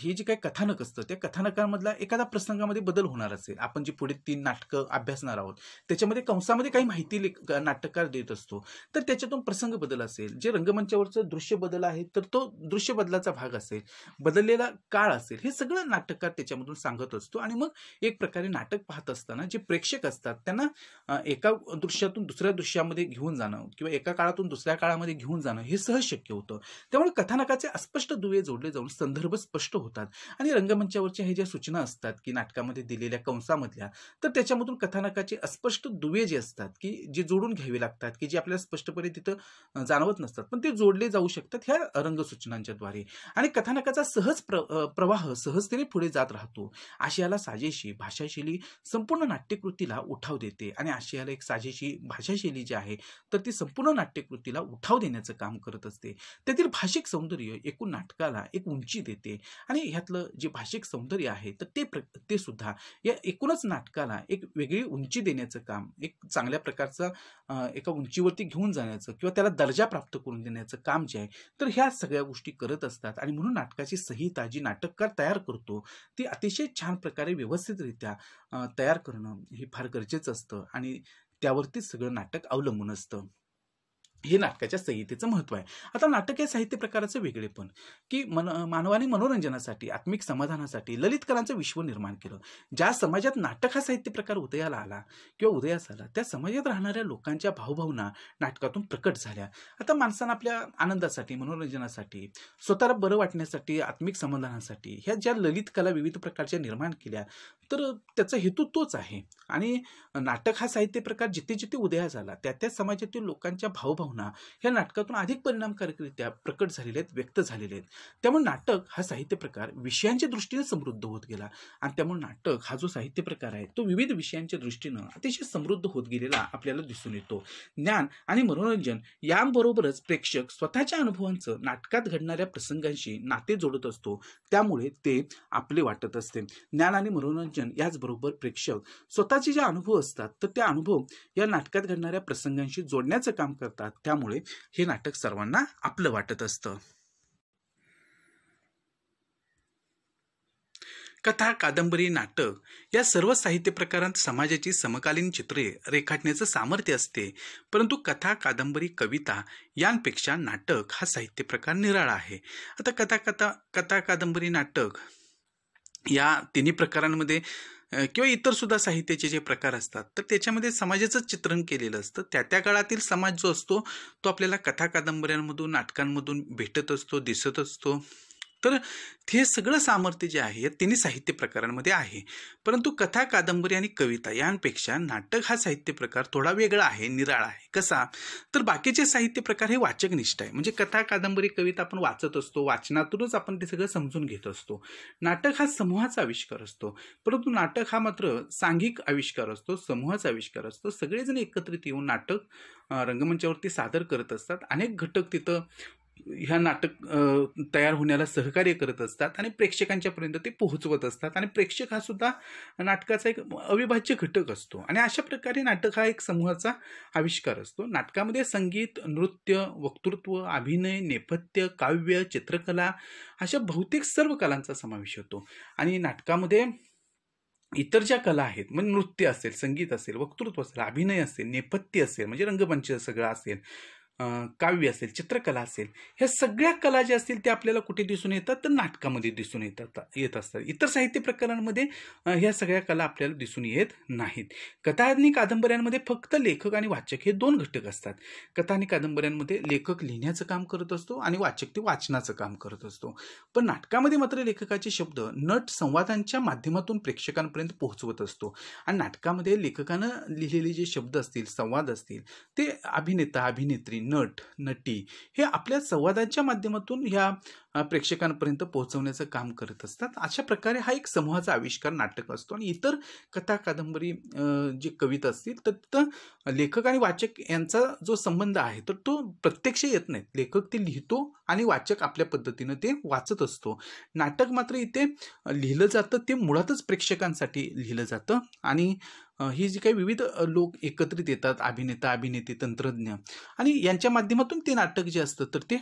हे जे काही कथानक असतं त्या कथानकामधला एखादा प्रसंगामध्ये बदल होणार असेल, आपण जी पुढे 3 नाटकं अभ्यासणार आहोत त्याच्यामध्ये कंसामध्ये काही माहिती नाटककार देत असतो, तर त्याच्यातून प्रसंग बदल असेल, जे रंगमंचावरचं दृश्य बदल आहे तर तो दृश्य बदलाचा भाग असेल, बदललेला काळ असेल, हे सगळं नाटककार त्याच्यामधून सांगत असतो. आणि मग एक प्रकारे नाटक पाहत असताना जे प्रेक्षक असतात त्यांना एका दृश्यातून दुसऱ्या दृश्यामध्ये घेऊन जाणं किंवा एका काळातून दुसऱ्या काळामध्ये घेऊन जाणं हे सहज शक्य होतं. त्यामुळे कथानकाचे अस्पष्ट दुवे जोडले जाऊन संदर्भ स्पष्ट होतात. आणि रंगमंचावरच्या हे ज्या सूचना असतात की नाटकामध्ये दिलेल्या कंसामधल्या, तर त्याच्यामधून कथानकाचे अस्पष्ट दुवे जे असतात की जे जोडून घ्यावे लागतात, की जे आपल्याला स्पष्टपणे तिथं जाणवत नसतात, पण ते जोडले जाऊ शकतात ह्या रंगसूचनांच्या द्वारे. आणि कथानकाचा सहज प्रवाह सहजतेने पुढे जात राहतो. आशयाला साजेशी भाषाशैली संपूर्ण नाट्यकृतीला उठाव देते. आणि आशयाला एक साजेशी भाषाशैली जी आहे तर ती संपूर्ण नाट्यकृतीला उठाव देण्याचं काम करत असते. त्यातील भाषिक सौंदर्य एकूण नाटकाला एक उंची देते. आणि ह्यातलं जे भाषिक सौंदर्य आहे तर ते सुद्धा या एकूणच नाटकाला एक वेगळी उंची देण्याचं काम, एक चांगल्या प्रकारचं एका उंचीवरती घेऊन जाण्याचं किंवा त्याला दर्जा प्राप्त करून देण्याचं काम जे आहे तर ह्या सगळ्या गोष्टी करत असतात. आणि म्हणून नाटकाची संहिता जी नाटककार तयार करतो ती अतिशय छान प्रकारे व्यवस्थितरित्या तयार करणं हे फार गरजेचं असतं. आणि त्यावरतीच सगळं नाटक अवलंबून असतं. हे नाटकाच्या संहितेचं महत्व आहे. आता नाटक या साहित्य प्रकाराचं वेगळेपण, की मानवाने मनोरंजनासाठी, आत्मिक समाधानासाठी ललित कलांचं विश्व निर्माण केलं. ज्या समाजात नाटक हा साहित्य प्रकार उदयाला आला किंवा उदयास आला त्या समाजात राहणाऱ्या लोकांच्या भावभावना नाटकातून प्रकट झाल्या. आता माणसांना आपल्या आनंदासाठी, मनोरंजनासाठी, स्वतःला बरं वाटण्यासाठी, आत्मिक समाधानासाठी ह्या ज्या ललित कला विविध प्रकारच्या निर्माण केल्या, तर त्याचा हेतू तोच आहे. आणि नाटक हा साहित्य प्रकार जिथे जिथे उदयास आला त्या त्या समाजातील लोकांच्या भावभावना ह्या नाटकातून अधिक परिणामकारकरित्या प्रकट झालेले आहेत, व्यक्त झालेले आहेत. त्यामुळे नाटक हा साहित्य प्रकार विषयांच्या दृष्टीने समृद्ध होत गेला. आणि त्यामुळे नाटक हा जो साहित्य प्रकार आहे तो विविध विषयांच्या दृष्टीनं अतिशय समृद्ध होत गेलेला आपल्याला दिसून येतो. ज्ञान आणि मनोरंजन याबरोबरच प्रेक्षक स्वतःच्या अनुभवांचं नाटकात घडणाऱ्या प्रसंगांशी नाते जोडत असतो, त्यामुळे ते आपले वाटत असते. ज्ञान आणि मनोरंजन याचबरोबर प्रेक्षक स्वतःचे जे अनुभव असतात तर त्या अनुभव या नाटकात घडणाऱ्या प्रसंगांशी जोडण्याचं काम करतात. त्यामुळे हे नाटक सर्वांना आपलं वाटत असतं. कथा, कादंबरी, नाटक या सर्व साहित्य प्रकारांत समाजाची समकालीन चित्रे रेखाटण्याचं सामर्थ्य असते. परंतु कथा, कादंबरी, कविता यांपेक्षा नाटक हा साहित्य प्रकार निराळा आहे. आता कथा, कादंबरी, नाटक या तिन्ही प्रकारांमध्ये किंवा इतर सुद्धा साहित्याचे जे प्रकार असतात तर त्याच्यामध्ये समाजाचं चित्रण केलेलं असतं. त्या त्या काळातील समाज जो असतो तो आपल्याला कथा, कादंबऱ्यांमधून, नाटकांमधून भेटत असतो, दिसत असतो. तर हे सगळं सामर्थ्य जे आहे या तिन्ही साहित्य प्रकारांमध्ये आहे. परंतु कथा, कादंबरी आणि कविता यांपेक्षा नाटक हा साहित्य प्रकार थोडा वेगळा आहे, निराळा आहे. कसा, तर बाकीचे साहित्य प्रकार हे वाचकनिष्ठ आहे. म्हणजे कथा, कादंबरी, कविता आपण वाचत असतो, वाचनातूनच आपण ते सगळं समजून घेत असतो. नाटक हा समूहाचा आविष्कार असतो. परंतु नाटक हा मात्र सांघिक आविष्कार असतो, समूहाचा आविष्कार असतो. सगळेजण एकत्रित येऊन नाटक रंगमंचावरती सादर करत असतात. अनेक घटक तिथं ह्या नाटक तयार होण्याला सहकार्य करत असतात आणि प्रेक्षकांच्या पर्यंत ते पोहोचवत असतात. आणि प्रेक्षक हा सुद्धा नाटकाचा एक अविभाज्य घटक असतो. आणि अशा प्रकारे नाटक हा एक समूहाचा आविष्कार असतो. नाटकामध्ये संगीत, नृत्य, वक्तृत्व, अभिनय, नेपथ्य, काव्य, चित्रकला अशा बहुतेक सर्व कलांचा समावेश होतो. आणि नाटकामध्ये इतर ज्या कला आहेत, म्हणजे नृत्य असेल, संगीत असेल, वक्तृत्व असेल, अभिनय असेल, नेपथ्य असेल म्हणजे रंगमंच सगळं असेल, काव्य असेल, चित्रकला असेल, ह्या सगळ्या कला ज्या असतील त्या आपल्याला कुठे दिसून येतात, तर नाटकामध्ये दिसून येत असतात. इतर साहित्य प्रकारांमध्ये ह्या सगळ्या कला आपल्याला दिसून येत नाहीत. कथा आणि कादंबऱ्यांमध्ये फक्त लेखक आणि वाचक हे दोन घटक असतात. कथा आणि कादंबऱ्यांमध्ये लेखक लिहिण्याचं काम करत असतो आणि वाचक ते वाचनाचं काम करत असतो. पण नाटकामध्ये मात्र लेखकाचे शब्द नट संवादांच्या माध्यमातून प्रेक्षकांपर्यंत पोहोचवत असतो. आणि नाटकामध्ये लेखकानं लिहिलेले जे शब्द असतील, संवाद असतील, ते अभिनेता, अभिनेत्री, नट नटी हे आपल्या संवादाच्या माध्यमातून ह्या प्रेक्षकांपर्यंत पोहोचवण्याचं काम करत असतात. अशा प्रकारे हा एक समूहाचा आविष्कार नाटक असतो. आणि इतर कथा कादंबरी जी कविता असतील तर तिथं लेखक आणि वाचक यांचा जो संबंध आहे तर तो प्रत्यक्ष येत नाही. लेखक ते लिहितो आणि वाचक आपल्या पद्धतीनं ते वाचत असतो. नाटक मात्र इथे लिहिलं जातं ते मुळातच प्रेक्षकांसाठी लिहिलं जातं. आणि ही जी काही विविध लोक एकत्रित येतात, अभिनेता अभिनेते तंत्रज्ञ, आणि यांच्या माध्यमातून ते नाटक जे असतं तर ते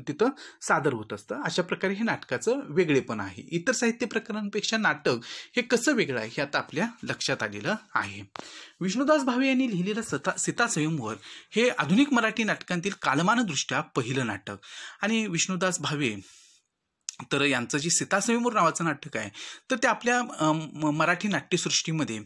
तिथं सादर होत असतं. अशा प्रकारे हे नाटकाचं वेगळेपण आहे. इतर साहित्य प्रकारांपेक्षा नाटक हे कसं वेगळं आहे हे आता आपल्या लक्षात आलेलं आहे. विष्णुदास भावे यांनी लिहिलेलं सीतास्वयंवर हे आधुनिक मराठी नाटकांतील कालमानदृष्ट्या पहिलं नाटक. आणि विष्णुदास भावे तर यांचं जे सीतास्वयंवर नावाचं नाटक आहे तर ते आपल्या मराठी नाट्यसृष्टीमध्ये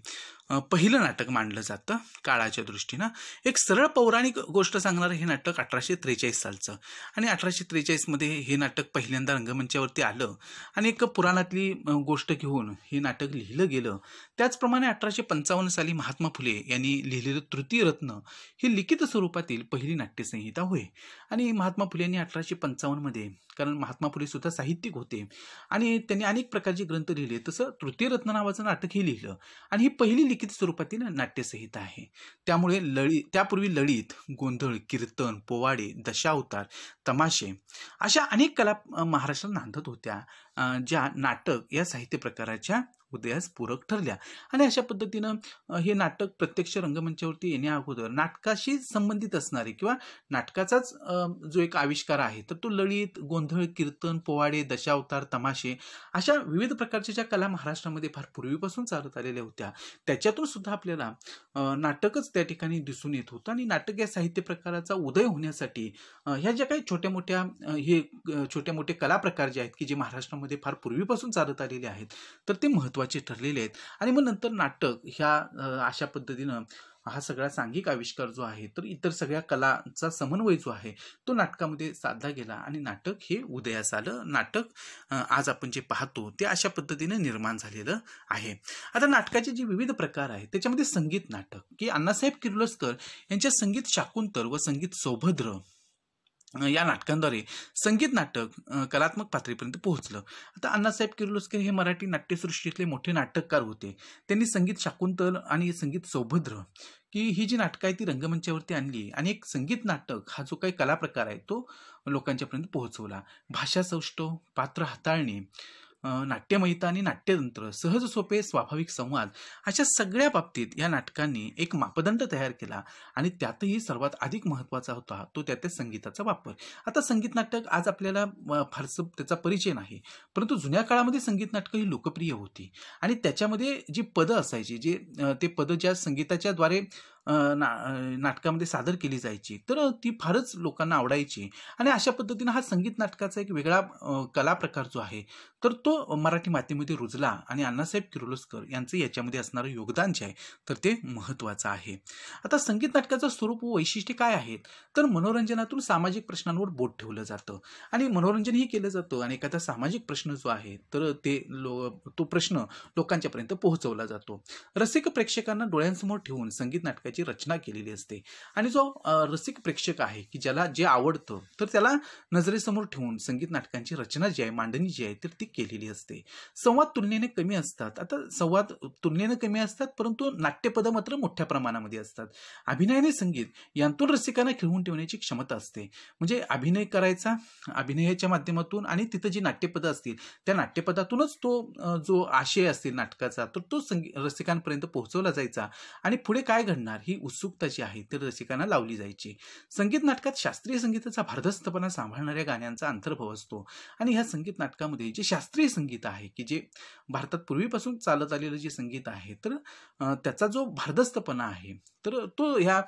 पहिलं नाटक मानलं जातं काळाच्या दृष्टीनं. एक सरळ पौराणिक गोष्ट सांगणारं हे नाटक 1843 सालचं. आणि 1843 हे नाटक पहिल्यांदा रंगमंचावरती आलं आणि एक पुराणातली गोष्ट घेऊन हे नाटक लिहिलं गेलं. त्याचप्रमाणे 1855 साली महात्मा फुले यांनी लिहिलेलं तृतीय रत्न ही लिखित स्वरूपातील पहिली नाट्यसंहिता होय. आणि महात्मा फुले यांनी 1855 कारण महात्मा फुले सुद्धा साहित्यिक होते आणि त्यांनी अनेक प्रकारचे ग्रंथ लिहिले, तसं तृतीय रत्न नावाचं नाटकही लिहिलं. आणि ही पहिली लिखित स्वरूपातील नाट्यसंहिता आहे. त्यामुळे त्यापूर्वी ललित, गोंधळ, कीर्तन, पोवाडे, दशावतार, तमाशे अशा अनेक कला महाराष्ट्रात नांदत होत्या, ज्या नाटक या साहित्य प्रकाराच्या उदयास पूरक ठरल्या. आणि अशा पद्धतीनं हे नाटक प्रत्यक्ष रंगमंचावरती येण्या अगोदर नाटकाशी संबंधित असणारे किंवा नाटकाचाच जो एक आविष्कार आहे तर तो ललित, गोंधळ, कीर्तन, पोवाडे, दशावतार, तमाशे अशा विविध प्रकारच्या ज्या कला महाराष्ट्रामध्ये फार पूर्वीपासून चालत आलेल्या होत्या त्याच्यातून सुद्धा आपल्याला नाटकच त्या ठिकाणी दिसून येत होतं. आणि नाटक या साहित्य प्रकाराचा उदय होण्यासाठी ह्या ज्या काही छोटे मोठे कला प्रकार जे आहेत की जे महाराष्ट्रामध्ये फार पूर्वीपासून चालत आलेले आहेत तर ते महत्त्वाचे ठरलेले आहेत. आणि मग नंतर नाटक ह्या अशा पद्धतीनं हा सगळा सांघिक आविष्कार जो आहे तर इतर सगळ्या कलांचा समन्वय जो आहे तो नाटकामध्ये साधला गेला आणि नाटक हे उदयास आलं. नाटक आज आपण जे पाहतो ते अशा पद्धतीने निर्माण झालेलं आहे. आता नाटकाचे जे विविध प्रकार आहेत त्याच्यामध्ये संगीत नाटक की अण्णासाहेब किर्लोस्कर यांच्या संगीत शाकुंतल व संगीत सौभद्र या नाटकांद्वारे संगीत नाटक कलात्मक पातळीपर्यंत पोहोचलं. आता अण्णासाहेब किर्लोस्कर हे मराठी नाट्यसृष्टीतले मोठे नाटककार होते. त्यांनी संगीत शाकुंतल आणि संगीत सौभद्र की ही जी नाटकं आहे ती रंगमंचावरती आणली आणि एक संगीत नाटक हा जो काही कला प्रकार आहे तो लोकांच्यापर्यंत पोहोचवला. भाषा सौष्ठव, पात्र हाताळणे, नाट्यमयता आणि नाट्यतंत्र, सहज सोपे स्वाभाविक संवाद अशा सगळ्या बाबतीत या नाटकांनी एक मापदंड तयार केला. आणि त्यातही सर्वात अधिक महत्त्वाचा होता तो त्या संगीताचा वापर. आता संगीत नाटक आज आपल्याला फारसं त्याचा परिचय नाही, परंतु जुन्या काळामध्ये संगीत नाटकं ही लोकप्रिय होती. आणि त्याच्यामध्ये जी पदं असायची जे ते पदं ज्या संगीताच्या द्वारे नाटकामध्ये सादर केली जायची तर ती फारच लोकांना आवडायची. आणि अशा पद्धतीनं हा संगीत नाटकाचा एक वेगळा कला प्रकार जो आहे तर तो मराठी मातीमध्ये रुजला. आणि अण्णासाहेब किर्लोस्कर यांचं याच्यामध्ये असणारं योगदान जे आहे तर ते महत्त्वाचं आहे. आता संगीत नाटकाचं स्वरूप व वैशिष्ट्ये काय आहेत तर मनोरंजनातून सामाजिक प्रश्नांवर बोट ठेवलं जातं आणि मनोरंजनही केलं जातं. आणि एखादा सामाजिक प्रश्न जो आहे तर तो प्रश्न लोकांच्यापर्यंत पोहोचवला जातो. रसिक प्रेक्षकांना डोळ्यांसमोर ठेवून संगीत नाटकाची रचना केलेली असते. आणि जो रसिक प्रेक्षक आहे की ज्याला जे आवडतं तर त्याला नजरेसमोर ठेवून संगीत नाटकांची रचना जी आहे, मांडणी जी आहे तर ती केलेली असते. संवाद तुलनेने कमी असतात. आता संवाद तुलनेने कमी असतात परंतु नाट्यपद मात्र मोठ्या प्रमाणामध्ये असतात. अभिनय आणि संगीत यांतून रसिकांना खिळवून ठेवण्याची क्षमता असते. म्हणजे अभिनय करायचा, अभिनयाच्या माध्यमातून आणि तिथं जी नाट्यपदं असतील त्या नाट्यपदातूनच तो जो आशय असतील नाटकाचा तर तो रसिकांपर्यंत पोहोचवला जायचा. आणि पुढे काय घडणार ही उत्सुकता जी आहे ती रसिकांना लावली जायची. संगीत नाटकात शास्त्रीय संगीताचा भारदस्तपणा सांभाळणाऱ्या गाण्यांचा अंतर्भाव असतो. आणि ह्या संगीत नाटकामध्ये जे शास्त्रीय संगीत आहे की जे भारतात पूर्वीपासून चालत आलेलं जे संगीत आहे तर त्याचा जो भारदस्तपणा आहे तर तो ह्या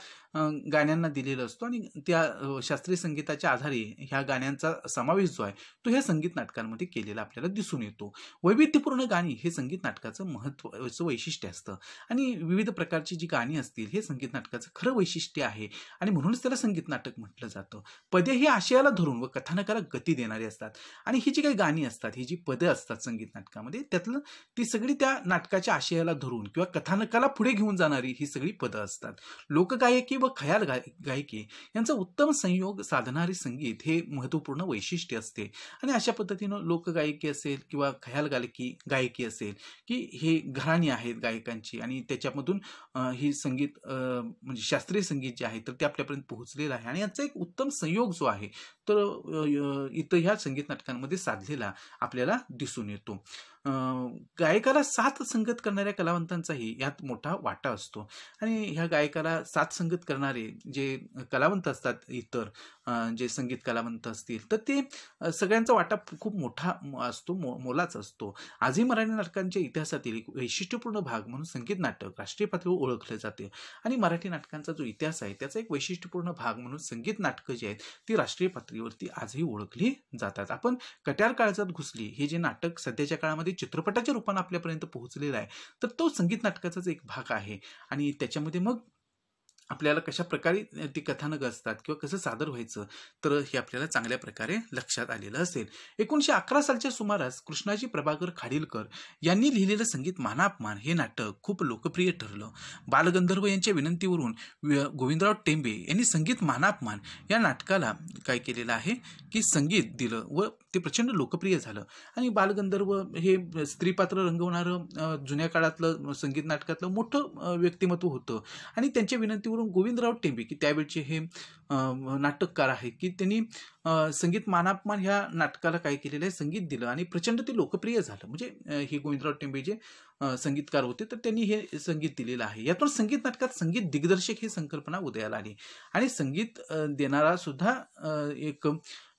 गाण्यांना दिलेला असतो. आणि त्या शास्त्रीय संगीताच्या आधारे ह्या गाण्यांचा समावेश जो आहे तो ह्या संगीत नाटकांमध्ये केलेला आपल्याला दिसून येतो. वैविध्यपूर्ण गाणी हे संगीत नाटकाचं महत्त्वाचं वैशिष्ट्य असतं. आणि विविध प्रकारची जी गाणी असतील हे संगीत नाटकाचं खरं वैशिष्ट्य आहे आणि म्हणूनच त्याला संगीत नाटक म्हटलं जातं. पदे ही आशयाला धरून व कथानकाला गती देणारी असतात आणि ही जी काही गाणी असतात, ही जी पदं असतात संगीत नाटकामध्ये, त्यातलं ती सगळी त्या नाटकाच्या आशयाला धरून किंवा कथानकाला पुढे घेऊन जाणारी ही सगळी पदं असतात. लोकगायकी व खयाल गायकी यांचा उत्तम संयोग साधणारे संगीत हे महत्त्वपूर्ण वैशिष्ट्य असते आणि अशा पद्धतीनं लोकगायकी असेल किंवा खयाल गायकी असेल की हे घराणी आहेत गायकांची आणि त्याच्यामधून ही संगीत म्हणजे शास्त्रीय संगीत जे आहे तर ते आपल्यापर्यंत पोहोचलेलं आहे आणि यांचा एक उत्तम संयोग जो आहे तर इथं ह्या संगीत नाटकांमध्ये साधलेला आपल्याला दिसून येतो. गायकाला साथ संगत करणाऱ्या कलावंतांचाही यात मोठा वाटा असतो आणि ह्या गायकाला साथ संगत करणारे जे कलावंत असतात इतर जे संगीत कलावंत असतील तर ते सगळ्यांचा वाटा खूप मोठा असतो, मोलाचा असतो. आजही मराठी नाटकांच्या इतिहासातील एक वैशिष्ट्यपूर्ण भाग म्हणून संगीत नाटक राष्ट्रीय पातळीवर ओळखले जाते आणि मराठी नाटकांचा जो इतिहास आहे त्याचा एक वैशिष्ट्यपूर्ण भाग म्हणून संगीत नाटकं जी आहेत ती राष्ट्रीय पातळीवरती आजही ओळखली जातात. आपण कट्यार काळजात घुसली हे जे नाटक सध्याच्या काळामध्ये चित्रपटाच्या रूपाने आपल्यापर्यंत पोहोचलेला आहे तर तो संगीत नाटकाचाच एक भाग आहे आणि त्याच्यामध्ये मग आपल्याला कशा प्रकारे ती कथानक असतात किंवा कसं सादर व्हायचं तर हे आपल्याला चांगल्या प्रकारे लक्षात आलेलं असेल. 1911 सालच्या सुमारास कृष्णाजी प्रभाकर खाडीलकर यांनी लिहिलेलं संगीत मानापमान हे नाटक खूप लोकप्रिय ठरलं. बालगंधर्व यांच्या विनंतीवरून गोविंदराव टेंबे यांनी संगीत मानापमान या नाटकाला काय केलेलं आहे की संगीत दिलं व ते प्रचंड लोकप्रिय झालं आणि बालगंधर्व हे स्त्रीपात्र रंगवणारं जुन्या काळातलं संगीत नाटकातलं मोठं व्यक्तिमत्व होतं आणि त्यांच्या विनंतीवरून गोविंदराव टेंबे की त्यावेळचे हे नाटककार आहे की त्यांनी संगीत मानापमान ह्या नाटकाला काय केलेलं आहे संगीत दिलं आणि प्रचंड ते लोकप्रिय झालं. म्हणजे हे गोविंदराव टेंबे जे संगीतकार होते तर त्यांनी हे संगीत दिलेलं आहे. यातून संगीत नाटकात संगीत दिग्दर्शक ही संकल्पना उदयाला आली आणि संगीत देणारा सुद्धा एक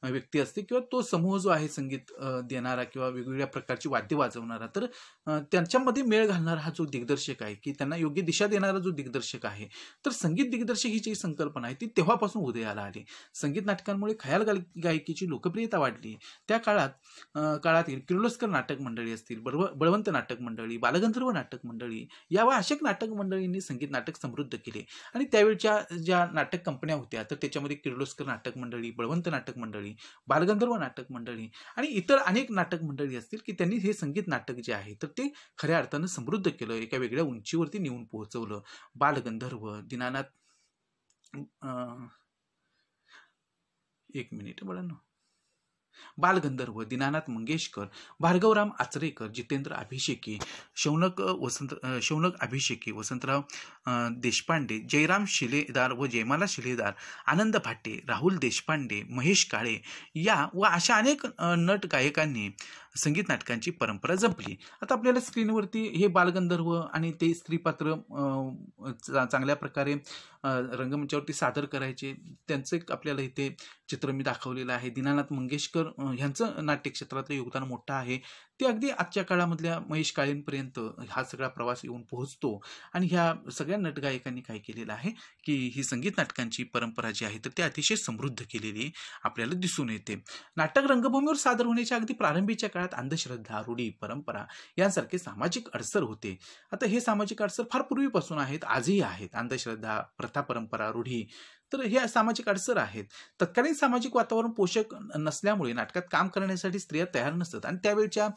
व्यक्ती असते किंवा तो समूह जो आहे संगीत देणारा किंवा वेगवेगळ्या प्रकारची वाद्य वाजवणारा तर त्यांच्यामध्ये मेळ घालणारा हा जो दिग्दर्शक आहे की त्यांना योग्य दिशा देणारा जो दिग्दर्शक आहे तर संगीत दिग्दर्शक ही जी संकल्पना आहे ती तेव्हापासून उदयाला आली. संगीत नाटकांमुळे खयाल गायकीची लोकप्रियता वाढली. त्या काळातील किर्लोस्कर नाटक मंडळी असतील, बळवंत नाटक मंडळी, बालगंधर्व नाटक मंडळी या व अशा नाटक मंडळींनी संगीत नाटक समृद्ध केले आणि त्यावेळच्या ज्या नाटक कंपन्या होत्या तर त्याच्यामध्ये किर्लोस्कर नाटक मंडळी, बळवंत नाटक मंडळी, बालगंधर्व नाटक मंडळी आणि इतर अनेक नाटक मंडळी असतील की त्यांनी हे संगीत नाटक जे आहे तर ते खऱ्या अर्थानं समृद्ध केलं, एका वेगळ्या उंचीवरती नेऊन पोहोचवलं. बालगंधर्व, दीनानाथ एक मिनिट बाळांनो, बालगंधर्व, दीनानाथ मंगेशकर, भार्गवराम आचरेकर, जितेंद्र अभिषेकी, शौनक अभिषेकी, वसंतराव देशपांडे, जयराम शिलेदार व जयमाला शिलेदार, आनंद भाटे, राहुल देशपांडे, महेश काळे या व अशा अनेक नट गायकांनी संगीत नाटकांची परंपरा जपली. आता आपल्याला स्क्रीनवरती हे बालगंधर्व आणि ते स्त्रीपात्र चांगल्या प्रकारे रंगमंचावरती सादर करायचे त्यांचं एक आपल्याला इथे चित्र मी दाखवलेलं आहे. दीनानाथ मंगेशकर ह्यांचं नाट्यक्षेत्रातलं योगदान मोठं आहे. ते अगदी आजच्या काळामधल्या महेश काळेंपर्यंत हा सगळा प्रवास येऊन पोहोचतो आणि ह्या सगळ्या नटगायकांनी काय केलेलं आहे की ही संगीत नाटकांची परंपरा जी आहे तर ती अतिशय समृद्ध केलेली आपल्याला दिसून येते. नाटक रंगभूमीवर सादर होण्याच्या अगदी प्रारंभीच्या काळात अंधश्रद्धा, रूढी, परंपरा यांसारखे सामाजिक अडसर होते. आता हे सामाजिक अडसर फार पूर्वीपासून आहेत, आजही आहेत. अंधश्रद्धा, प्रथा, परंपरा, रूढी तर हे सामाजिक अडसर आहेत. तत्कालीन सामाजिक वातावरण पोषक नसल्यामुळे नाटकात काम करण्यासाठी स्त्रिया तयार नसतात आणि त्यावेळच्या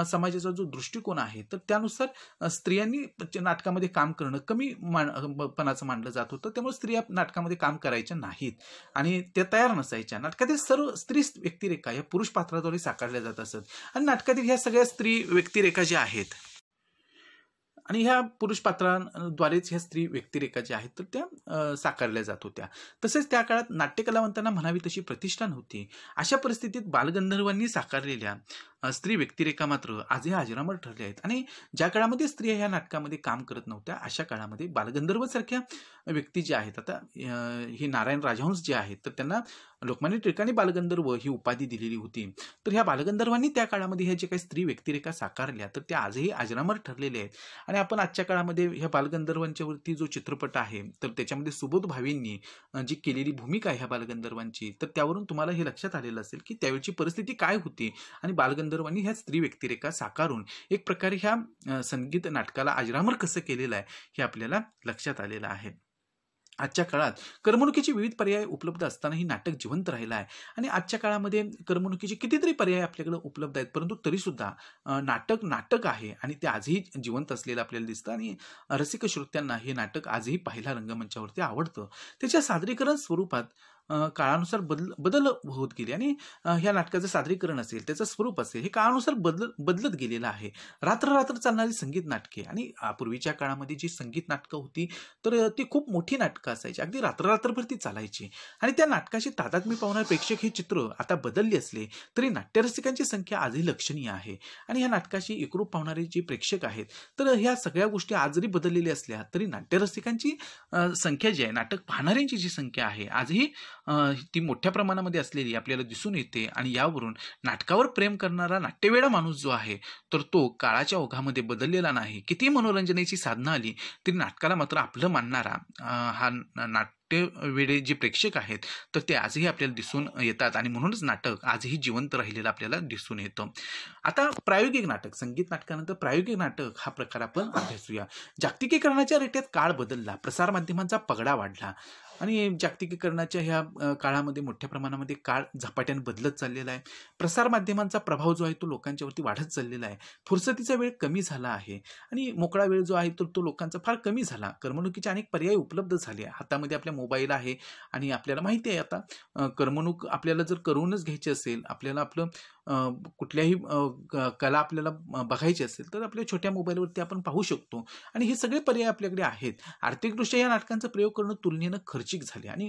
समाजाचा जो दृष्टिकोन आहे तर त्यानुसार स्त्रियांनी नाटकामध्ये काम करणं कमी पणाचं मानलं जात होतं. त्यामुळे स्त्रिया नाटकामध्ये काम करायच्या नाहीत आणि त्या तयार नसायच्या. नाटकातील सर्व स्त्री व्यक्तिरेखा या पुरुष पात्राद्वारे साकारल्या जात असत आणि नाटकातील ह्या सगळ्या स्त्री व्यक्तिरेखा ज्या आहेत आणि ह्या पुरुष पात्रांद्वारेच ह्या स्त्री व्यक्तिरेखा ज्या आहेत तर त्या साकारल्या जात होत्या. तसेच त्या काळात नाट्यकलावंतांना म्हणावी तशी प्रतिष्ठा नव्हती. अशा परिस्थितीत बालगंधर्वांनी साकारलेल्या स्त्री व्यक्तिरेखा मात्र आजही अजरामर ठरल्या आहेत आणि ज्या काळामध्ये स्त्रिया ह्या नाटकामध्ये काम करत नव्हत्या अशा काळामध्ये बालगंधर्वसारख्या व्यक्ती ज्या आहेत, आता हे नारायण राजहंस जे आहेत तर त्यांना लोकमान्य टिळकांनी बालगंधर्व ही उपाधी दिलेली होती. तर ह्या बालगंधर्वांनी त्या काळामध्ये ह्या जे काही स्त्री व्यक्तिरेखा साकारल्या तर त्या आजही अजरामर ठरलेल्या आहेत आणि आपण आजच्या काळामध्ये ह्या बालगंधर्वांच्या वरती जो चित्रपट आहे तर त्याच्यामध्ये सुबोध भावेंनी जी केलेली भूमिका आहे ह्या बालगंधर्वांची तर त्यावरून तुम्हाला हे लक्षात आलेलं असेल की त्यावेळची परिस्थिती काय होती आणि बालगंधर्वांनी ह्या स्त्री व्यक्तिरेखा साकारून एक प्रकारे ह्या संगीत नाटकाला अजरामर कसं केलेलं आहे हे आपल्याला लक्षात आलेलं आहे. आजच्या काळात करमणुकीचे विविध पर्याय उपलब्ध असतानाही नाटक जिवंत राहिलं आहे आणि आजच्या काळामध्ये करमणुकीचे कितीतरी पर्याय आपल्याकडे उपलब्ध आहेत, परंतु तरीसुद्धा नाटक नाटक आहे आणि ते आजही जिवंत असलेलं आपल्याला दिसतं आणि रसिक श्रोत्यांना हे नाटक आजही पाहायला रंगमंचावरती आवडतं. त्याच्या सादरीकरण स्वरूपात काळानुसार बदल होत गेले आणि ह्या नाटकाचं सादरीकरण असेल, त्याचं स्वरूप असेल, हे काळानुसार बदलत गेलेलं आहे. रात्र चालणारी संगीत नाटके आणि पूर्वीच्या काळामध्ये जी संगीत नाटकं होती तर ती खूप मोठी नाटकं असायची, अगदी रात्रभर ती चालायची आणि त्या नाटकाशी तादात्म्य पावणारे प्रेक्षक हे चित्र आता बदलले असले तरी नाट्यरसिकांची संख्या आजही लक्षणीय आहे आणि ह्या नाटकाशी एकरूप पावणारे जे प्रेक्षक आहेत तर ह्या सगळ्या गोष्टी आज जरी बदललेल्या असल्या तरी नाट्यरसिकांची संख्या जी आहे, नाटक पाहणाऱ्यांची जी संख्या आहे आजही ती मोठ्या प्रमाणामध्ये असलेली आपल्याला दिसून येते आणि यावरून नाटकावर प्रेम करणारा नाट्यवेडा माणूस जो आहे तर तो काळाच्या ओघामध्ये बदललेला नाही. किती मनोरंजनाची साधनं आली तरी नाटकाला मात्र आपलं मानणारा हा नाट्यवेडे जे प्रेक्षक आहेत तर ते आजही आपल्याला दिसून येतात आणि म्हणूनच नाटक आजही जिवंत राहिलेलं आपल्याला दिसून येतं. आता प्रायोगिक नाटक, संगीत नाटकानंतर प्रायोगिक नाटक हा प्रकार आपण अभ्यासूया. जागतिकीकरणाच्या रेट्यात काळ बदलला, प्रसारमाध्यमांचा पगडा वाढला आणि जागतिकीकरणाच्या ह्या काळामध्ये मोठ्या प्रमाणामध्ये काळ झपाट्याने बदलत चाललेला आहे. प्रसारमाध्यमांचा प्रभाव जो आहे तो लोकांच्यावरती वाढत चाललेला आहे. फुरसतीचा वेळ कमी झाला आहे आणि मोकळा वेळ जो आहे तर तो लोकांचा फार कमी झाला. करमणुकीचे अनेक पर्याय उपलब्ध झाले. हातामध्ये आपल्या मोबाईल आहे आणि आपल्याला माहिती आहे आता करमणूक आपल्याला जर करूनच घ्यायची असेल, आपल्याला आपलं कुठल्याही कला आपल्याला बघायची असेल तर आपल्या छोट्या मोबाईलवरती आपण पाहू शकतो आणि हे सगळे पर्याय आपल्याकडे आहेत. आर्थिकदृष्ट्या या नाटकांचा प्रयोग करणं तुलनेनं खर्चिक झाले आणि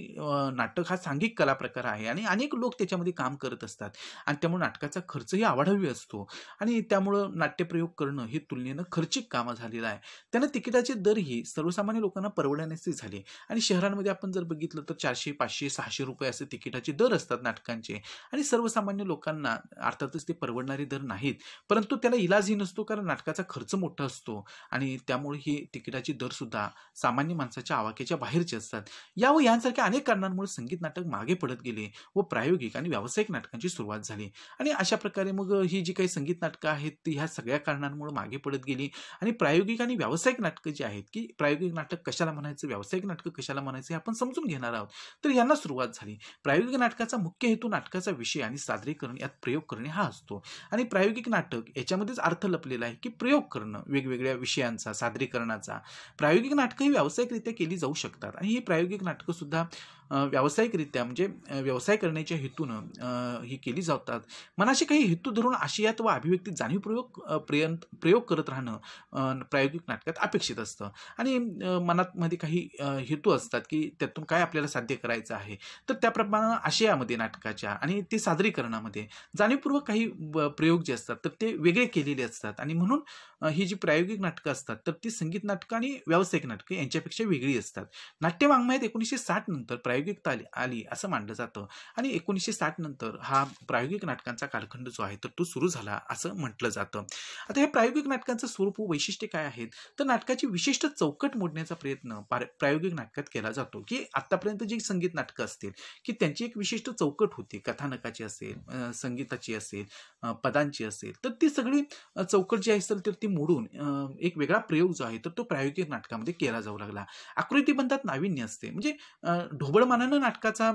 नाटक हा सांघिक कला प्रकार आहे आणि अनेक लोक त्याच्यामध्ये काम करत असतात आणि त्यामुळे नाटकाचा खर्चही आवाढव्य असतो आणि त्यामुळं नाट्यप्रयोग करणं हे तुलनेनं खर्चिक कामं झालेलं आहे. त्यानं तिकिटाचे दरही सर्वसामान्य लोकांना परवडण्याचे झाले आणि शहरांमध्ये आपण जर बघितलं तर 400, 500, 600 रुपये असे तिकिटाचे दर असतात नाटकांचे आणि सर्वसामान्य लोकांना अर्थातच ते परवडणारे दर नाहीत, परंतु त्याला इलाजही नसतो कारण नाटकाचा खर्च मोठा असतो आणि त्यामुळे ही तिकिटाची दर सुद्धा सामान्य माणसाच्या आवाक्याच्या बाहेरचे असतात. या व यांसारख्या अनेक कारणांमुळे संगीत नाटक मागे पडत गेले व प्रायोगिक आणि व्यावसायिक नाटकांची सुरुवात झाली आणि अशा प्रकारे मग ही जी काही संगीत नाटकं आहेत ती ह्या सगळ्या कारणांमुळे मागे पडत गेली आणि प्रायोगिक आणि व्यावसायिक नाटकं जी आहेत की प्रायोगिक नाटक कशाला म्हणायचं, व्यावसायिक नाटकं कशाला म्हणायचं हे आपण समजून घेणार आहोत. तर यांना सुरुवात झाली. प्रायोगिक नाटकाचा मुख्य हेतू नाटकाचा विषय आणि सादरीकरण यात प्रयोग करणे हा असतो आणि प्रायोगिक नाटक याच्यामध्येच अर्थ लपलेला आहे की प्रयोग करणं वेगवेगळ्या विषयांचा, सादरीकरणाचा. प्रायोगिक नाटकं ही व्यावसायिकरित्या केली जाऊ शकतात आणि ही प्रायोगिक नाटकं सुद्धा व्यावसायिकरित्या म्हणजे व्यवसाय करण्याच्या हेतूनं ही केली जातात. मनाशी काही हेतू धरून आशयात व अभिव्यक्तीत प्रयोग करत राहणं प्रायोगिक नाटकात अपेक्षित असतं आणि मनामध्ये काही हेतू असतात की त्यातून काय आपल्याला साध्य करायचं आहे तर त्याप्रमाणे आशयामध्ये नाटकाच्या आणि ते सादरीकरणामध्ये जाणीवपूर्वक काही प्रयोग जे असतात तर ते वेगळे केलेले असतात आणि म्हणून ही जी प्रायोगिक नाटकं असतात तर ती संगीत नाटकं आणि व्यावसायिक नाटकं यांच्यापेक्षा वेगळी असतात. नाट्य वाङ्मयात 1960 नंतर प्रायोगिकता आली असं मानलं जातं आणि 1960 नंतर हा प्रायोगिक नाटकांचा कालखंड जो आहे तर तो सुरू झाला असं म्हटलं जातं. आता हे प्रायोगिक नाटकांचं स्वरूप व वैशिष्ट्ये काय आहेत तर नाटकाची विशिष्ट चौकट मोडण्याचा प्रयत्न प्रायोगिक नाटकात केला जातो की आतापर्यंत जी संगीत नाटकं असतील की त्यांची एक विशिष्ट चौकट होती, कथानकाची असेल, संगीताची असेल, पदांची असेल, तर ती सगळी चौकट जी असेल तर ती मोडून एक वेगळा प्रयोग जो आहे तर तो प्रायोगिक नाटकामध्ये केला जाऊ लागला. आकृतीबंधात नाविन्य असते म्हणजे ढोबळमानानं नाटकाचा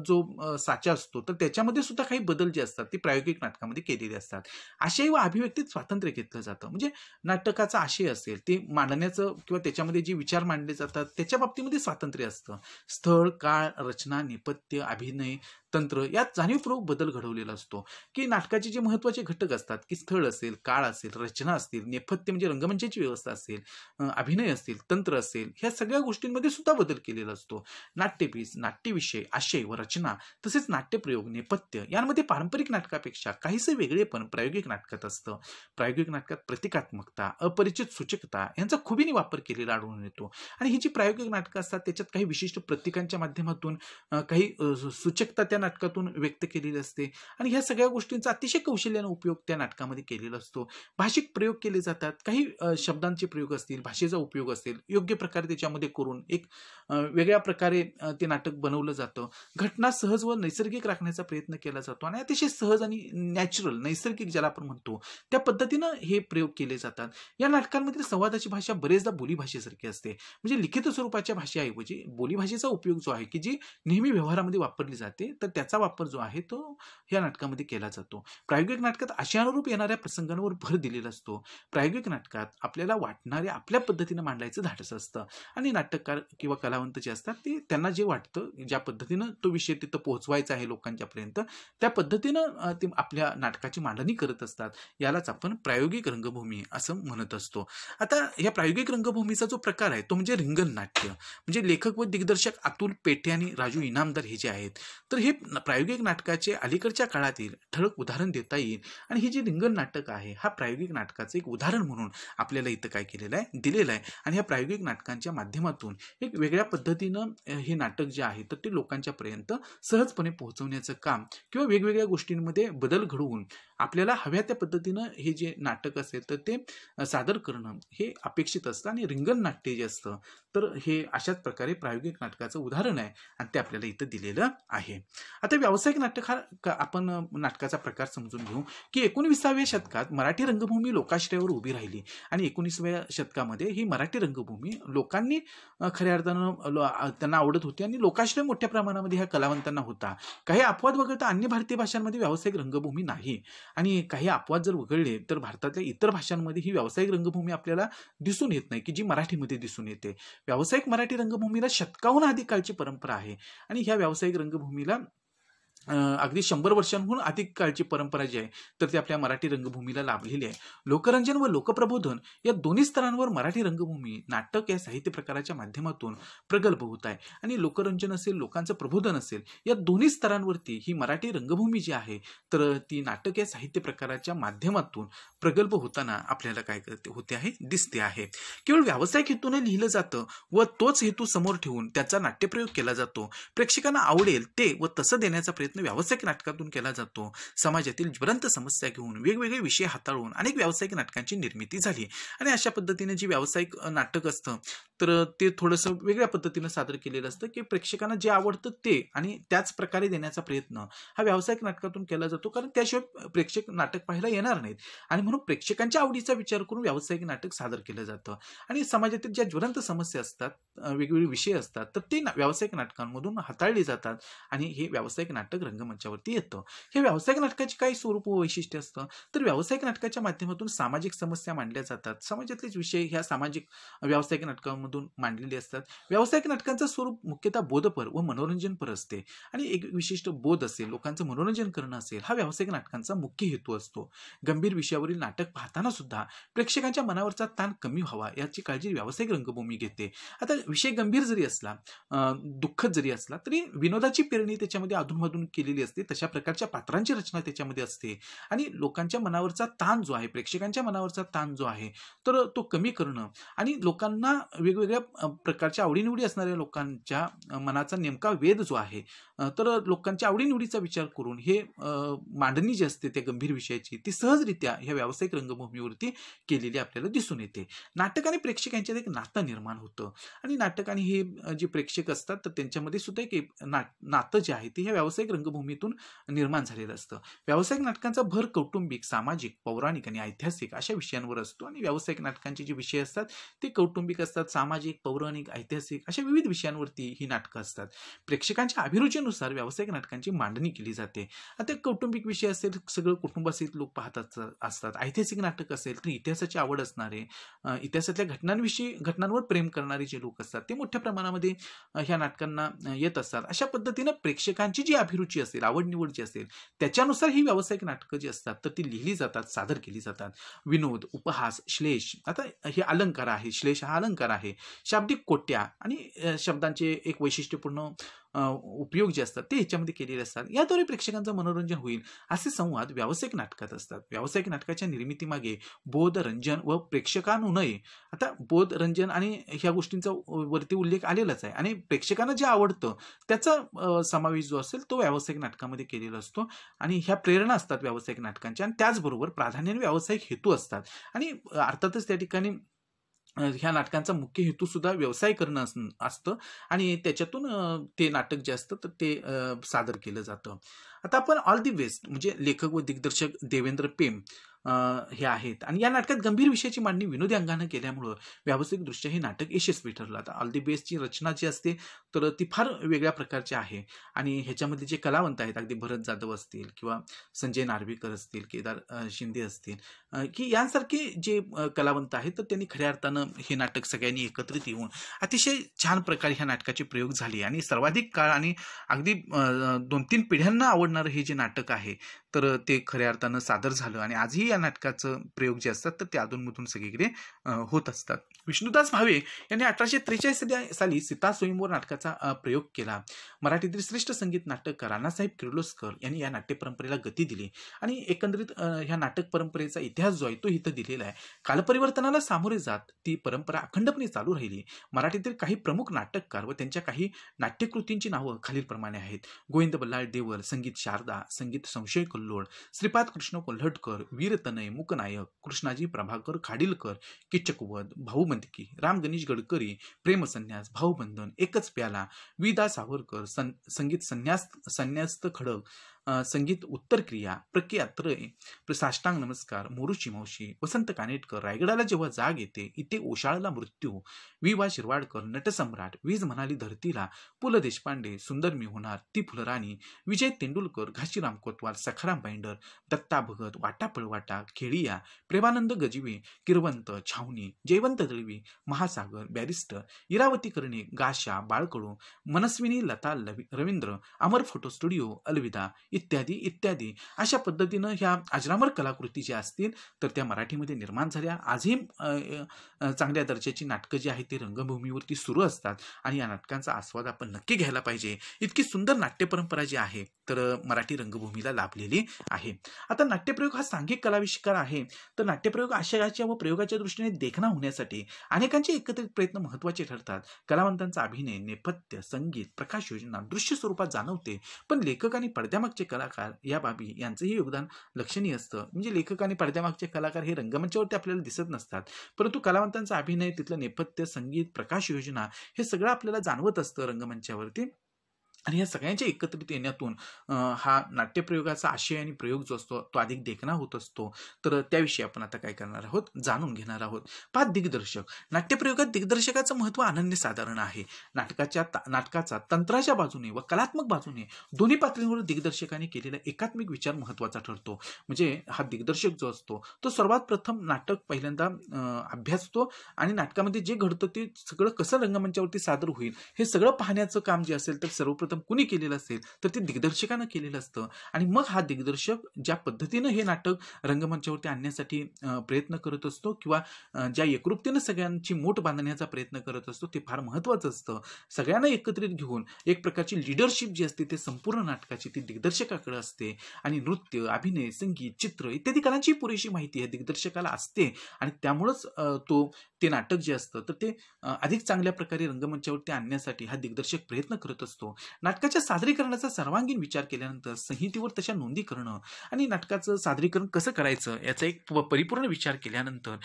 जो साचा असतो तर त्याच्यामध्ये सुद्धा काही बदल जे असतात ते प्रायोगिक नाटकामध्ये केलेले असतात. आशय व अभिव्यक्तीत स्वातंत्र्य घेतलं जातं म्हणजे नाटकाचा आशय असेल ते मांडण्याचं किंवा त्याच्यामध्ये जे विचार मांडले जातात त्याच्या बाबतीमध्ये स्वातंत्र्य असतं. स्थळ, काळ, रचना, नेपथ्य, अभिनय, तंत्र यात जाणीवपूर्वक बदल घडवलेला असतो की नाटकाचे जे महत्त्वाचे घटक असतात की स्थळ असेल, काळ असेल, रचना असतील, नेपथ्य म्हणजे रंगमंचाची व्यवस्था असेल, अभिनय असतील, तंत्र असेल, ह्या सगळ्या गोष्टींमध्ये सुद्धा बदल केलेला असतो. नाट्यपीस, नाट्यविषय, आशय व रचना तसेच नाट्यप्रयोग, नेपथ्य यांमध्ये पारंपरिक नाटकापेक्षा काहीसे वेगळेपण प्रायोगिक नाटकात असतं. प्रायोगिक नाटकात प्रतिकात्मकता, अपरिचित सूचकता यांचा खुबीने वापर केलेला आढळून येतो आणि ही जी प्रायोगिक नाटकं असतात त्याच्यात काही विशिष्ट प्रतीकांच्या माध्यमातून काही सूचकता त्या नाटकातून व्यक्त केलेली असते आणि ह्या सगळ्या गोष्टींचा अतिशय कौशल्याने उपयोग त्या नाटकामध्ये केलेला असतो. भाषिक प्रयोग केले जातात, काही शब्दांचे प्रयोग असतील, भाषेचा उपयोग असेल, योग्य प्रकारे त्याच्यामध्ये करून एक वेगळ्या प्रकारे ते नाटक बनवलं जातं. घटना सहज व नैसर्गिक राखण्याचा प्रयत्न केला जातो आणि अतिशय सहज आणि नॅचरल, नैसर्गिक ज्याला आपण म्हणतो त्या पद्धतीनं हे प्रयोग केले जातात. या नाटकांमधील संवादाची भाषा बरेचदा बोलीभाषेसारखी असते. म्हणजे लिखित स्वरूपाच्या भाषेऐवजी बोलीभाषेचा उपयोग जो आहे की जी नेहमी व्यवहारामध्ये वापरली जाते, तर त्याचा वापर जो आहे तो या नाटकामध्ये केला जातो. प्रायोगिक नाटकात आशयानुरूप येणाऱ्या प्रसंगांवर भर दिलेला असतो. प्रायोगिक नाटकात आपल्याला वाटणारे आपल्या पद्धतीनं मांडायचं धाडस असतं आणि नाटककार किंवा कलावंत जे असतात ते त्यांना जे वाटतं, ज्या पद्धतीनं तो विषय तिथं पोहोचवायचा आहे लोकांच्यापर्यंत, त्या पद्धतीनं ते आपल्या नाटकाची मांडणी करत असतात. यालाच आपण प्रायोगिक रंगभूमी असं म्हणत असतो. आता या प्रायोगिक रंगभूमीचा जो प्रकार आहे तो म्हणजे रिंगण नाट्य. म्हणजे लेखक व दिग्दर्शक अतुल पेठे आणि राजू इनामदार हे जे आहेत, तर हे प्रायोगिक नाटकाचे अलीकडच्या काळातील ठळक उदाहरण देता येईल. आणि हे जे रिंगण नाटक आहे हा प्रायोगिक नाटकाचं एक उदाहरण म्हणून आपल्याला इथं काय केलेलं आहे, दिलेलं आहे. आणि ह्या प्रायोगिक नाटकांच्या माध्यमातून एक वेगळ्या पद्धतीनं हे नाटक जे आहे तर ते लोकांच्या पर्यंत सहजपणे पोहोचवण्याचं काम किंवा वेगवेगळ्या गोष्टींमध्ये बदल घडवून आपल्याला हव्या त्या पद्धतीनं हे जे नाटक असेल तर ते सादर करणं हे अपेक्षित असतं. आणि रिंगण नाट्य जे असतं तर हे अशाच प्रकारे प्रायोगिक नाटकाचं उदाहरण आहे आणि ते आपल्याला इथं दिलेलं आहे. आता व्यावसायिक नाटक हा आपण नाटकाचा प्रकार समजून घेऊ की 19व्या शतकात मराठी रंगभूमी लोकाश्रयावर उभी राहिली आणि 19व्या शतकामध्ये ही मराठी रंगभूमी लोकांनी खऱ्या अर्थानं त्यांना आवडत होती आणि लोकाश्रय मोठ्या प्रमाणामध्ये ह्या कलावंतांना होता. काही अपवाद वगळता अन्य भारतीय भाषांमध्ये व्यावसायिक रंगभूमी नाही आणि काही अपवाद जर वगळले तर भारतातल्या इतर भाषांमध्ये ही व्यावसायिक रंगभूमी आपल्याला दिसून येत नाही की जी मराठीमध्ये दिसून येते. व्यावसायिक मराठी रंगभूमीला शतकाहून अधिक काळची परंपरा आहे आणि ह्या व्यावसायिक रंगभूमीला अगदी 100 वर्षांहून अधिक काळची परंपरा जी आहे तर ती आपल्या मराठी रंगभूमीला लाभलेली आहे. लोकरंजन व लोकप्रबोधन या दोन्ही स्तरांवर मराठी रंगभूमी नाटक या साहित्य प्रकाराच्या माध्यमातून प्रगल्भ होत आहे. आणि लोकरंजन असेल, लोकांचं प्रबोधन असेल, या दोन्ही स्तरांवरती ही मराठी रंगभूमी जी आहे तर ती नाटक या साहित्य प्रकाराच्या माध्यमातून प्रगल्भ होताना आपल्याला काय होते आहे, दिसते आहे. केवळ व्यावसायिक हेतूने लिहिलं जातं व तोच हेतू समोर ठेवून त्याचा नाट्यप्रयोग केला जातो. प्रेक्षकांना आवडेल ते व तसं देण्याचा प्रयत्न व्यावसायिक नाटकातून केला जातो. समाजातील ज्वलंत समस्या घेऊन वेगवेगळे विषय हाताळून अनेक व्यावसायिक नाटकांची निर्मिती झाली आणि अशा पद्धतीने जे व्यावसायिक नाटक असतं तर ते थोडंसं वेगळ्या पद्धतीनं सादर केलेलं असतं की प्रेक्षकांना जे आवडतं ते आणि त्याच प्रकारे देण्याचा प्रयत्न हा व्यावसायिक नाटकातून केला जातो. कारण त्याशिवाय प्रेक्षक नाटक पाहायला येणार नाहीत आणि म्हणून प्रेक्षकांच्या आवडीचा विचार करून व्यावसायिक नाटक सादर केलं जातं. आणि समाजातील ज्या ज्वलंत समस्या असतात, वेगवेगळे विषय असतात तर ते व्यावसायिक नाटकांमधून हाताळले जातात आणि हे व्यावसायिक नाटक रंगमंचावरती येतं. हे व्यावसायिक नाटकाची काही स्वरूप व वैशिष्ट्य असतं तर व्यावसायिक नाटकाच्या माध्यमातून सामाजिक समस्या मांडल्या जातात. समाजातलेच विषय ह्या सामाजिक व्यावसायिक नाटकांमधून मांडलेले असतात. व्यावसायिक नाटकांचं स्वरूप मुख्यतः बोधपर व मनोरंजनपर असते आणि एक विशिष्ट बोध असेल, लोकांचं मनोरंजन करणं असेल, हा व्यावसायिक नाटकांचा मुख्य हेतू असतो. गंभीर विषयावरील नाटक पाहताना सुद्धा प्रेक्षकांच्या मनावरचा ताण कमी व्हावा याची काळजी व्यावसायिक रंगभूमी घेते. आता विषय गंभीर जरी असला, दुःखद जरी असला तरी विनोदाची पेरणी त्याच्यामध्ये अधूनमधून केलेली असते. तशा प्रकारच्या पात्रांची रचना त्याच्यामध्ये असते आणि लोकांच्या मनावरचा ताण जो आहे, प्रेक्षकांच्या मनावरचा ताण जो आहे तर तो कमी करणं आणि लोकांना वेगवेगळ्या प्रकारच्या आवडीनिवडी असणाऱ्या लोकांच्या मनाचा नेमका वेध जो आहे तर लोकांच्या आवडीनिवडीचा विचार करून हे मांडणी जी असते त्या गंभीर विषयाची ती सहजरित्या ह्या व्यावसायिक रंगभूमीवरती केलेली आपल्याला दिसून येते. नाटक आणि प्रेक्षक यांच्यात एक नातं निर्माण होतं आणि नाटक आणि हे जे प्रेक्षक असतात तर त्यांच्यामध्ये सुद्धा एक नातं जे आहे ते ह्या व्यावसायिक रंगभूमीतून निर्माण झालेलं असतं. व्यावसायिक नाटकांचा भर कौटुंबिक, सामाजिक, पौराणिक आणि ऐतिहासिक अशा विषयांवर असतो आणि व्यावसायिक नाटकांचे जे विषय असतात ते कौटुंबिक असतात, सामाजिक, पौराणिक, ऐतिहासिक अशा विविध विषयांवरती ही नाटकं असतात. प्रेक्षकांच्या अभिरुचीनुसार व्यावसायिक नाटकांची मांडणी केली जाते. आता कौटुंबिक विषय असेल, सगळं कुटुंबासहित लोक पाहत असतात. ऐतिहासिक नाटक असेल तर इतिहासाची आवड असणारे, इतिहासातल्या घटनांवर प्रेम करणारे जे लोक असतात ते मोठ्या प्रमाणामध्ये ह्या नाटकांना येत असतात. अशा पद्धतीनं प्रेक्षकांची जी अभिरुची असेल, आवड निवड जी असेल त्याच्यानुसार ही व्यावसायिक नाटकं जी असतात तर ती लिहिली जातात, सादर केली जातात. विनोद, उपहास, श्लेष, आता हे अलंकार आहे, श्लेष हा अलंकार आहे, शाब्दिक कोट्या आणि शब्दांचे एक वैशिष्ट्यपूर्ण उपयोग जे असतात ते ह्याच्यामध्ये केलेले असतात. याद्वारे प्रेक्षकांचं मनोरंजन होईल असे संवाद व्यावसायिक नाटकात असतात. व्यावसायिक नाटकाच्या निर्मितीमागे बोधरंजन व प्रेक्षकानुनय, आता बोधरंजन आणि ह्या गोष्टींचा वरती उल्लेख आलेलाच आहे आणि प्रेक्षकांना जे आवडतं त्याचा समावेश जो असेल तो व्यावसायिक नाटकामध्ये केलेला असतो आणि ह्या प्रेरणा असतात व्यावसायिक नाटकांच्या आणि त्याचबरोबर प्राधान्याने व्यावसायिक हेतू असतात आणि अर्थातच त्या ठिकाणी ह्या नाटकांचा मुख्य हेतू सुद्धा व्यवसाय करणं असतं आणि त्याच्यातून ते नाटक जे असतं तर ते सादर केलं जातं. आता आपण ऑल दी बेस्ट म्हणजे लेखक व दिग्दर्शक देवेंद्र पेम हे आहेत आणि या नाटकात गंभीर विषयाची मांडणी विनोदी अंगाने केल्यामुळं व्यावसायिकदृष्ट्या हे नाटक यशस्वी ठरलं. आता ऑल दी बेस्टची रचना जी असते तर ती फार वेगळ्या प्रकारची आहे आणि ह्याच्यामध्ये जे कलावंत आहेत अगदी भरत जाधव असतील किंवा संजय नार्वेकर असतील, केदार शिंदे असतील की यांसारखे जे कलावंत आहेत तर त्यांनी खऱ्या अर्थानं हे नाटक सगळ्यांनी एकत्रित येऊन अतिशय छान प्रकारे ह्या नाटकाचे प्रयोग झाले आणि सर्वाधिक काळ आणि अगदी 2-3 पिढ्यांना आवडणारं हे जे नाटक आहे तर ते खऱ्या अर्थानं सादर झालं आणि आजही या नाटकाचं प्रयोग जे असतात तर ते अधूनमधून सगळीकडे होत असतात. विष्णुदास भावे यांनी 1843 साली सीता स्वयंवर नाटकाचा प्रयोग केला. मराठीतील श्रेष्ठ संगीत नाटककार अण्णासाहेब किर्लोस्कर यांनी या नाट्य परंपरेला गती दिली आणि एकंदरीत ह्या नाटक परंपरेचा इतिहास जो आहे तो इथं दिलेला आहे. कालपरिवर्तनाला सामोरे जात ती परंपरा अखंडपणे चालू राहिली. मराठीतील काही प्रमुख नाटककार व त्यांच्या काही नाट्यकृतींची नावं खालीलप्रमाणे आहेत. गोविंद बल्लाळ देवल, संगीत शारदा, संगीत संशय कल्लोळ, श्रीपाद कृष्ण कोल्हटकर, वीरतनय, मूकनायक, कृष्णाजी प्रभाकर खाडीलकर, किचकवध, भाऊबंदकी, राम गणेश गडकरी, प्रेमसन्यास, भाऊबंधन, एकच प्याला, विदा सावरकर, संगीत संन्यास्त खडक, संगीत उत्तर क्रिया, प्रख्यात्रय, साष्टांग नमस्कार, मोरूची मावशी, वसंत कानेटकर, रायगडाला जेव्हा जाग येते, इथे ओशाळला मृत्यू, वि.वा. शिरवाडकर, नटसम्राट, वीज म्हणाली धरतीला, पु ल देशपांडे, सुंदर मी होणार, ती फुलराणी, विजय तेंडुलकर, घाशीराम कोतवाल, सखाराम बाइंडर, दत्ता भगत, वाटा पळवाटा, खेडिया, प्रेमानंद गजवी, किरवंत, छावणी, जयवंत दळवी, महासागर, बॅरिस्टर, इरावती कर्णे, गाशा, बाळकडू, मनस्विनी, लता, रवींद्र, अमर फोटो स्टुडिओ, अलविदा इत्यादी इत्यादी अशा पद्धतीनं ह्या अजरामर कलाकृती ज्या असतील तर त्या मराठीमध्ये निर्माण झाल्या. आजही चांगल्या दर्जाची नाटकं जी आहेत ती रंगभूमीवरती सुरू असतात आणि या नाटकांचा आस्वाद आपण नक्की घ्यायला पाहिजे. इतकी सुंदर नाट्य परंपरा जी आहे तर मराठी रंगभूमीला लाभलेली आहे. आता नाट्यप्रयोग हा सांघिक कलाविष्कार आहे तर नाट्यप्रयोग आशयाच्या व प्रयोगाच्या दृष्टीने देखणा होण्यासाठी अनेकांचे एकत्रित प्रयत्न महत्त्वाचे ठरतात. कलावंतांचा अभिनय, नेपथ्य, संगीत, प्रकाश योजना दृश्य स्वरूपात जाणवते पण लेखक आणि पडद्यामागचे कलाकार या बाबी यांचंही योगदान लक्षणीय असतं. म्हणजे लेखक आणि पडद्यामागचे कलाकार हे रंगमंचावरती आपल्याला दिसत नसतात परंतु कलावंतांचा अभिनय, तिथलं नेपथ्य, संगीत, प्रकाश योजना हे सगळं आपल्याला जाणवत असतं रंगमंचावरती आणि या सगळ्यांच्या एकत्रित येण्यातून हा नाट्यप्रयोगाचा आशय आणि प्रयोग जो असतो तो अधिक देखणा होत असतो. तर त्याविषयी आपण आता काय करणार आहोत, जाणून घेणार आहोत. दिग्दर्शक. नाट्यप्रयोगात दिग्दर्शकाचं महत्त्व अनन्यसाधारण आहे. नाटकाचा तंत्राच्या बाजूने व कलात्मक बाजूने दोन्ही पातळींवर दिग्दर्शकाने केलेला एकात्मिक विचार महत्त्वाचा ठरतो. म्हणजे हा दिग्दर्शक जो असतो तो सर्वात प्रथम नाटक पहिल्यांदा अभ्यासतो आणि नाटकामध्ये जे घडतं ते सगळं कसं रंगमंचावरती सादर होईल हे सगळं पाहण्याचं काम जे असेल तर सर्वप्रथम कुणी केलेलं असेल तर ते दिग्दर्शकानं केलेलं असतं आणि मग हा दिग्दर्शक ज्या पद्धतीनं हे नाटक रंगमंचावरती आणण्यासाठी प्रयत्न करत असतो किंवा ज्या एकरूपतेनं सगळ्यांची मोठ बांधण्याचा प्रयत्न करत असतो ते फार महत्त्वाचं असतं. सगळ्यांना एकत्रित घेऊन एक प्रकारची लिडरशिप जी असते ते संपूर्ण नाटकाची ती दिग्दर्शकाकडे असते आणि नृत्य, अभिनय, संगीत, चित्र इत्यादी कलांची पुरेशी माहिती आहे दिग्दर्शकाला असते आणि त्यामुळंच ते नाटक जे असतं तर ते अधिक चांगल्या प्रकारे रंगमंचावरती आणण्यासाठी हा दिग्दर्शक प्रयत्न करत असतो. नाटकाच्या सादरीकरणाचा सर्वांगीण विचार केल्यानंतर संहितेवर तशा नोंदी करणं आणि नाटकाचं सादरीकरण कसं करायचं याचा एक परिपूर्ण विचार केल्यानंतर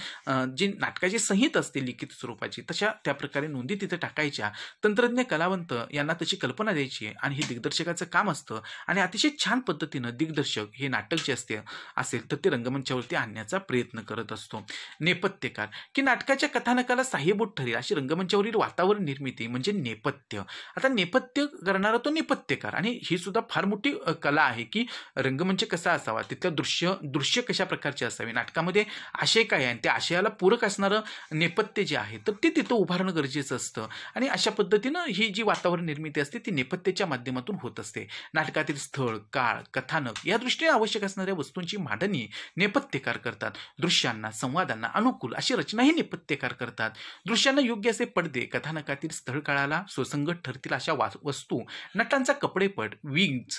जी नाटकाची संहिता असते लिखित स्वरूपाची तशा त्या प्रकारे नोंदी तिथे टाकायच्या. तंत्रज्ञ कलावंत यांना तशी कल्पना द्यायची आणि हे दिग्दर्शकाचं काम असतं आणि अतिशय छान पद्धतीनं दिग्दर्शक हे नाटक जे असेल तर ते रंगमंचावरती आणण्याचा प्रयत्न करत असतो. नेपथ्यकार की नाटकाच्या कथानकाला सहाय्यभूत ठरेल अशी रंगमंचावरील वातावरण निर्मिती म्हणजे नेपथ्य. आता नेपथ्य करणारा तो नेपथ्यकार आणि ही सुद्धा फार मोठी कला आहे की रंगमंच कसा असावा, तिथलं दृश्य कशा प्रकारचे असावे, नाटकामध्ये आशय काय आहे त्या आशयाला पूरक असणारं नेपथ्य जे आहे तर ते तिथं उभारणं गरजेचं असतं आणि अशा पद्धतीनं ही जी वातावरण निर्मिती असते ती नेपथ्याच्या माध्यमातून होत असते. नाटकातील स्थळ, काळ, कथानक या दृष्टीने आवश्यक असणाऱ्या वस्तूंची मांडणी नेपथ्यकार करतात. दृश्यांना, संवादांना अनुकूल अशी रचनाही नेपथ्यकार करतात. दृश्यांना योग्य असे पडदे, कथानकातील स्थळ काळाला सुसंगत ठरतील अशा वस्तू नटांचा कपडेपट, विग्ज,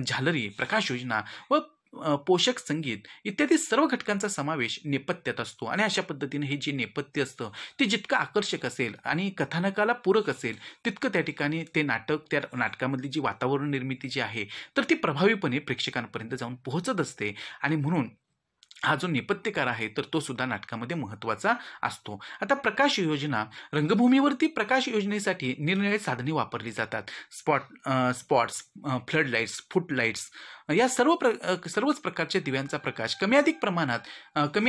झालरी, प्रकाश योजना व पोषक संगीत इत्यादी सर्व घटकांचा समावेश नेपथ्यात असतो. आणि अशा पद्धतीने हे जे नेपथ्य असतं ते जितकं आकर्षक असेल आणि कथानकाला पूरक असेल तितकं त्या ठिकाणी ते नाटक, त्या नाटकामधली जी वातावरण निर्मिती जी आहे तर ती प्रभावीपणे प्रेक्षकांपर्यंत जाऊन पोहोचत असते. आणि म्हणून हा जो नेपथ्यकार आहे तर तो सुद्धा नाटकामध्ये महत्त्वाचा असतो. आता प्रकाश योजना, रंगभूमीवरती प्रकाश योजनेसाठी निरनिराळी साधने वापरली जातात. Spots, flood lights, foot lights या सर्वच प्रकारच्या दिव्यांचा प्रकाश कमी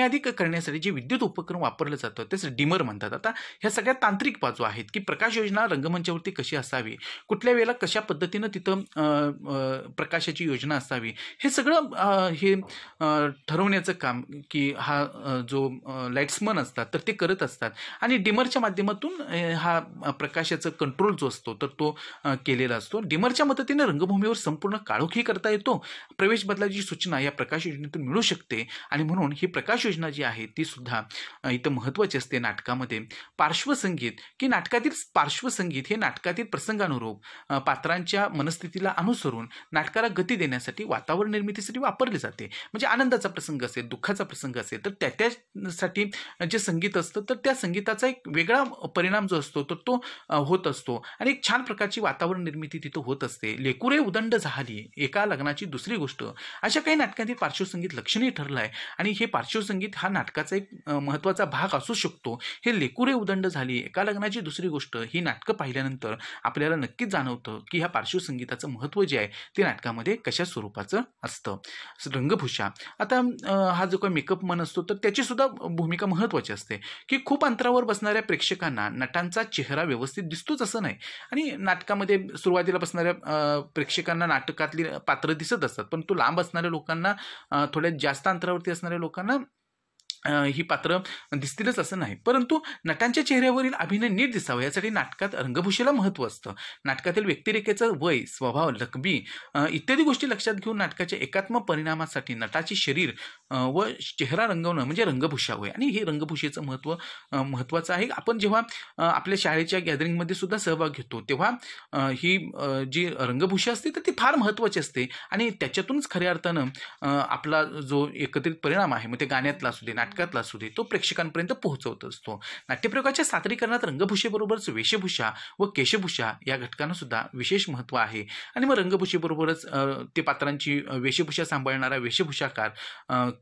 अधिक करण्यासाठी जे विद्युत उपकरण वापरलं जातं तेच डिमर म्हणतात. आता ह्या सगळ्या तांत्रिक बाजू आहेत की प्रकाश योजना रंगमंचावरती कशी असावी, कुठल्या वेळेला कशा पद्धतीनं तिथं प्रकाशाची योजना असावी, हे सगळं हे ठरवण्याचं काम की हा जो लाईट्समन असतात तर ते करत असतात. आणि डिमरच्या माध्यमातून हा प्रकाशाचा कंट्रोल जो असतो तर तो केलेला असतो. डिमरच्या मदतीने रंगभूमीवर संपूर्ण काळोखी करता येतो. प्रवेश बदलाची सूचना या प्रकाश योजनेतून मिळू शकते. आणि म्हणून ही प्रकाश योजना जी आहे ती सुद्धा इथं महत्त्वाची असते नाटकामध्ये. पार्श्वसंगीत की नाटकातील पार्श्वसंगीत हे नाटकातील प्रसंगानुरूप पात्रांच्या मनस्थितीला अनुसरून नाटकाला गती देण्यासाठी, वातावरण निर्मितीसाठी वापरले जाते. म्हणजे आनंदाचा प्रसंग असेल, दुःखाचा प्रसंग असेल तर त्यासाठी जे संगीत असतं तर त्या संगीताचा एक वेगळा परिणाम जो असतो तर तो होत असतो. आणि एक छान प्रकारची वातावरण निर्मिती तिथं होत असते. लेकुरे उदंड झाली, एका लग्नाची दुसरी गोष्ट, अशा काही नाटकांतील पार्श्वसंगीत लक्षणीय ठरलं आहे. आणि हे पार्श्वसंगीत हा नाटकाचा एक महत्त्वाचा भाग असू शकतो. हे लेकुरे उदंड झाली, एका लग्नाची दुसरी गोष्ट ही नाटकं पाहिल्यानंतर आपल्याला नक्कीच जाणवतं की ह्या पार्श्वसंगीताचं महत्त्व जे आहे ते नाटकामध्ये कशा स्वरूपाचं असतं. रंगभूषा, आता हा जो काही मेकअप मन असतो तर त्याची सुद्धा भूमिका महत्त्वाची असते की खूप अंतरावर बसणाऱ्या प्रेक्षकांना नटांचा चेहरा व्यवस्थित दिसतोच असं नाही. आणि नाटकामध्ये सुरुवातीला बसणाऱ्या प्रेक्षकांना नाटकातली पात्र दिसत असतात, पण तो लांब असणाऱ्या लोकांना, थोड्या जास्त अंतरावरती असणाऱ्या लोकांना ही पात्र दिसतीलच असं नाही. परंतु नटांच्या चेहऱ्यावरील अभिनय नीट दिसावा यासाठी नाटकात रंगभूषेला महत्त्व असतं. नाटकातील व्यक्तिरेखेचं वय, स्वभाव, लकबी इत्यादी गोष्टी लक्षात घेऊन नाटकाच्या एकात्म परिणामासाठी नटाचे शरीर व चेहरा रंगवणं म्हणजे रंगभूषा होय. आणि हे रंगभूषेचं महत्त्वाचं आहे. आपण जेव्हा आपल्या शाळेच्या गॅदरिंगमध्ये सुद्धा सहभाग घेतो तेव्हा ही जी रंगभूषा असते तर ती फार महत्त्वाची असते. आणि त्याच्यातूनच खऱ्या अर्थानं आपला जो एकत्रित परिणाम आहे, मग ते गाण्यातला असू दे, नाटकातला असू दे, तो प्रेक्षकांपर्यंत पोहोचवत असतो. नाट्यप्रयोगाच्या सादरीकरणात रंगभूषेबरोबरच वेशभूषा व केशभूषा या घटकांना सुद्धा विशेष महत्त्व आहे. आणि मग रंगभूषेबरोबरच ते पात्रांची वेशभूषा सांभाळणारा वेशभूषाकार,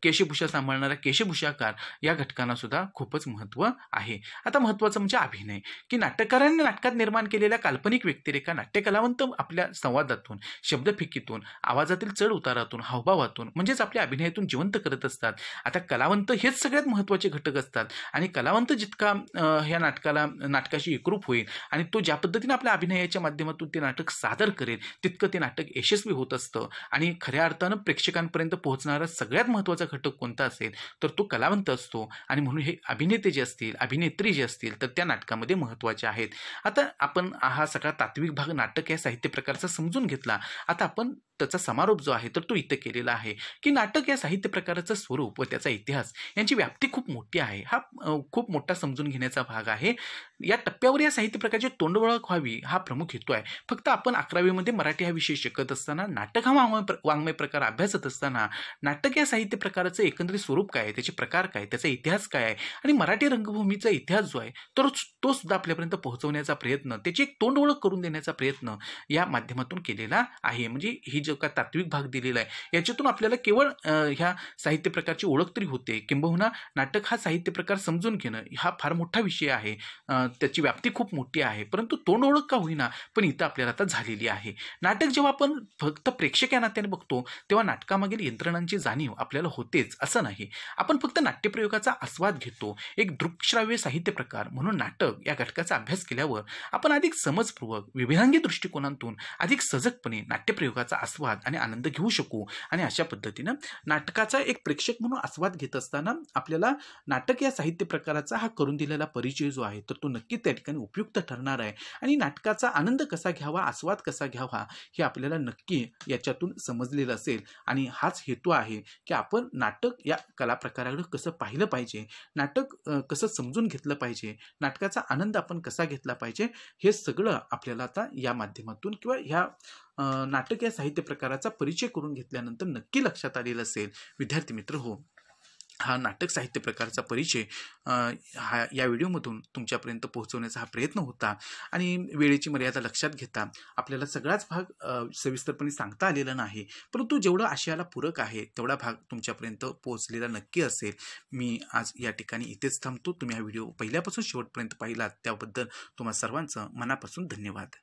केशभूषा सांभाळणारा केशभूषाकार या घटकांना सुद्धा खूपच महत्त्व आहे. आता महत्त्वाचं म्हणजे अभिनय, की नाटककारांनी नाटकात निर्माण केलेल्या काल्पनिक व्यक्तिरेखा नाट्यकलावंत आपल्या संवादातून, शब्दफिकीतून, आवाजातील चढ उतारातून, हावभावातून म्हणजेच आपल्या अभिनयातून जिवंत करत असतात. आता कलावंत हेच सगळ्यात महत्त्वाचे घटक असतात. आणि कलावंत जितका ह्या नाटकाशी एकरूप होईल आणि तो ज्या पद्धतीने आपल्या अभिनयाच्या माध्यमातून ते नाटक सादर करेल तितकं ते नाटक यशस्वी होत असतं. आणि खऱ्या अर्थानं प्रेक्षकांपर्यंत पोहोचणारा सगळ्यात महत्त्वाचा घटक कोणता असेल तर तो कलावंत असतो. आणि म्हणून हे अभिनेते जे असतील, अभिनेत्री जे असतील तर त्या नाटकामध्ये महत्त्वाचे आहेत. आता आपण हा सगळा तात्विक भाग नाटक या साहित्य प्रकारचा समजून घेतला. आता आपण त्याचा समारोप जो आहे तर तो इथं केलेला आहे की नाटक या साहित्य प्रकाराचं स्वरूप व त्याचा इतिहास यांची व्याप्ती खूप मोठी आहे. हा खूप मोठा समजून घेण्याचा भाग आहे. या टप्प्यावर या साहित्य प्रकारची तोंडओळख व्हावी हा प्रमुख हेतू आहे. फक्त आपण 11वीमध्ये मराठी हा विषय शिकत असताना, नाटक हा वाङ्मय प्रकार अभ्यासत असताना नाटक या साहित्य प्रकाराचं एकंदरीत स्वरूप काय आहे, त्याचे प्रकार काय, त्याचा इतिहास काय आहे आणि मराठी रंगभूमीचा इतिहास जो आहे तर तो सुद्धा आपल्यापर्यंत पोहोचवण्याचा प्रयत्न, त्याची एक तोंडओळख करून देण्याचा प्रयत्न या माध्यमातून केलेला आहे. म्हणजे ही जो का तात्विक भाग दिलेला आहे याच्यातून आपल्याला केवळ ह्या साहित्य प्रकारची ओळख तरी होते, किंबहुना नाटक हा साहित्य प्रकार समजून घेणं हा फार मोठा विषय आहे. त्याची व्याप्ती खूप मोठी आहे, परंतु तोंड ओळख का होईना पण इथं आपल्याला आता झालेली आहे. नाटक जेव्हा आपण फक्त प्रेक्षक या नात्याने बघतो तेव्हा नाटकामागील यंत्रणांची जाणीव आपल्याला होतेच असं नाही. आपण फक्त नाट्यप्रयोगाचा आस्वाद घेतो. एक दृकश्राव्य साहित्य प्रकार म्हणून नाटक या घटकाचा अभ्यास केल्यावर आपण अधिक समजपूर्वक, विविधांगी दृष्टिकोनातून अधिक सजगपणे नाट्यप्रयोगाचा आस्वाद आणि आनंद घेऊ शकू. आणि अशा पद्धतीनं नाटकाचा एक प्रेक्षक म्हणून आस्वाद घेत असताना आपल्याला नाटक या साहित्य प्रकाराचा हा करून दिलेला परिचय जो आहे तर तो नक्की त्या ठिकाणी उपयुक्त ठरणार आहे आणि नाटकाचा आनंद कसा घ्यावा, आस्वाद कसा घ्यावा हे आपल्याला नक्की याच्यातून समजलेलं असेल. आणि हाच हेतू आहे की आपण नाटक या कलाप्रकाराकडे कसं पाहिलं पाहिजे, नाटक कसं समजून घेतलं पाहिजे, नाटकाचा आनंद आपण कसा घेतला पाहिजे, हे सगळं आपल्याला आता या माध्यमातून किंवा ह्या नाटक या साहित्य प्रकाराचा परिचय करून घेतल्यानंतर नक्की लक्षात आलेलं असेल. विद्यार्थी मित्र हो, हा नाटक साहित्य प्रकारचा परिचय या व्हिडिओमधून तुमच्यापर्यंत पोहोचवण्याचा हा प्रयत्न होता. आणि वेळेची मर्यादा लक्षात घेता आपल्याला सगळाच भाग सविस्तरपणे सांगता आलेला नाही, परंतु जेवढा आशयाला पूरक आहे तेवढा भाग तुमच्यापर्यंत पोहोचलेला नक्की असेल. मी आज या ठिकाणी इथेच थांबतो. तुम्ही हा व्हिडिओ पहिल्यापासून शेवटपर्यंत पाहिलात त्याबद्दल तुम्हा सर्वांचं मनापासून धन्यवाद.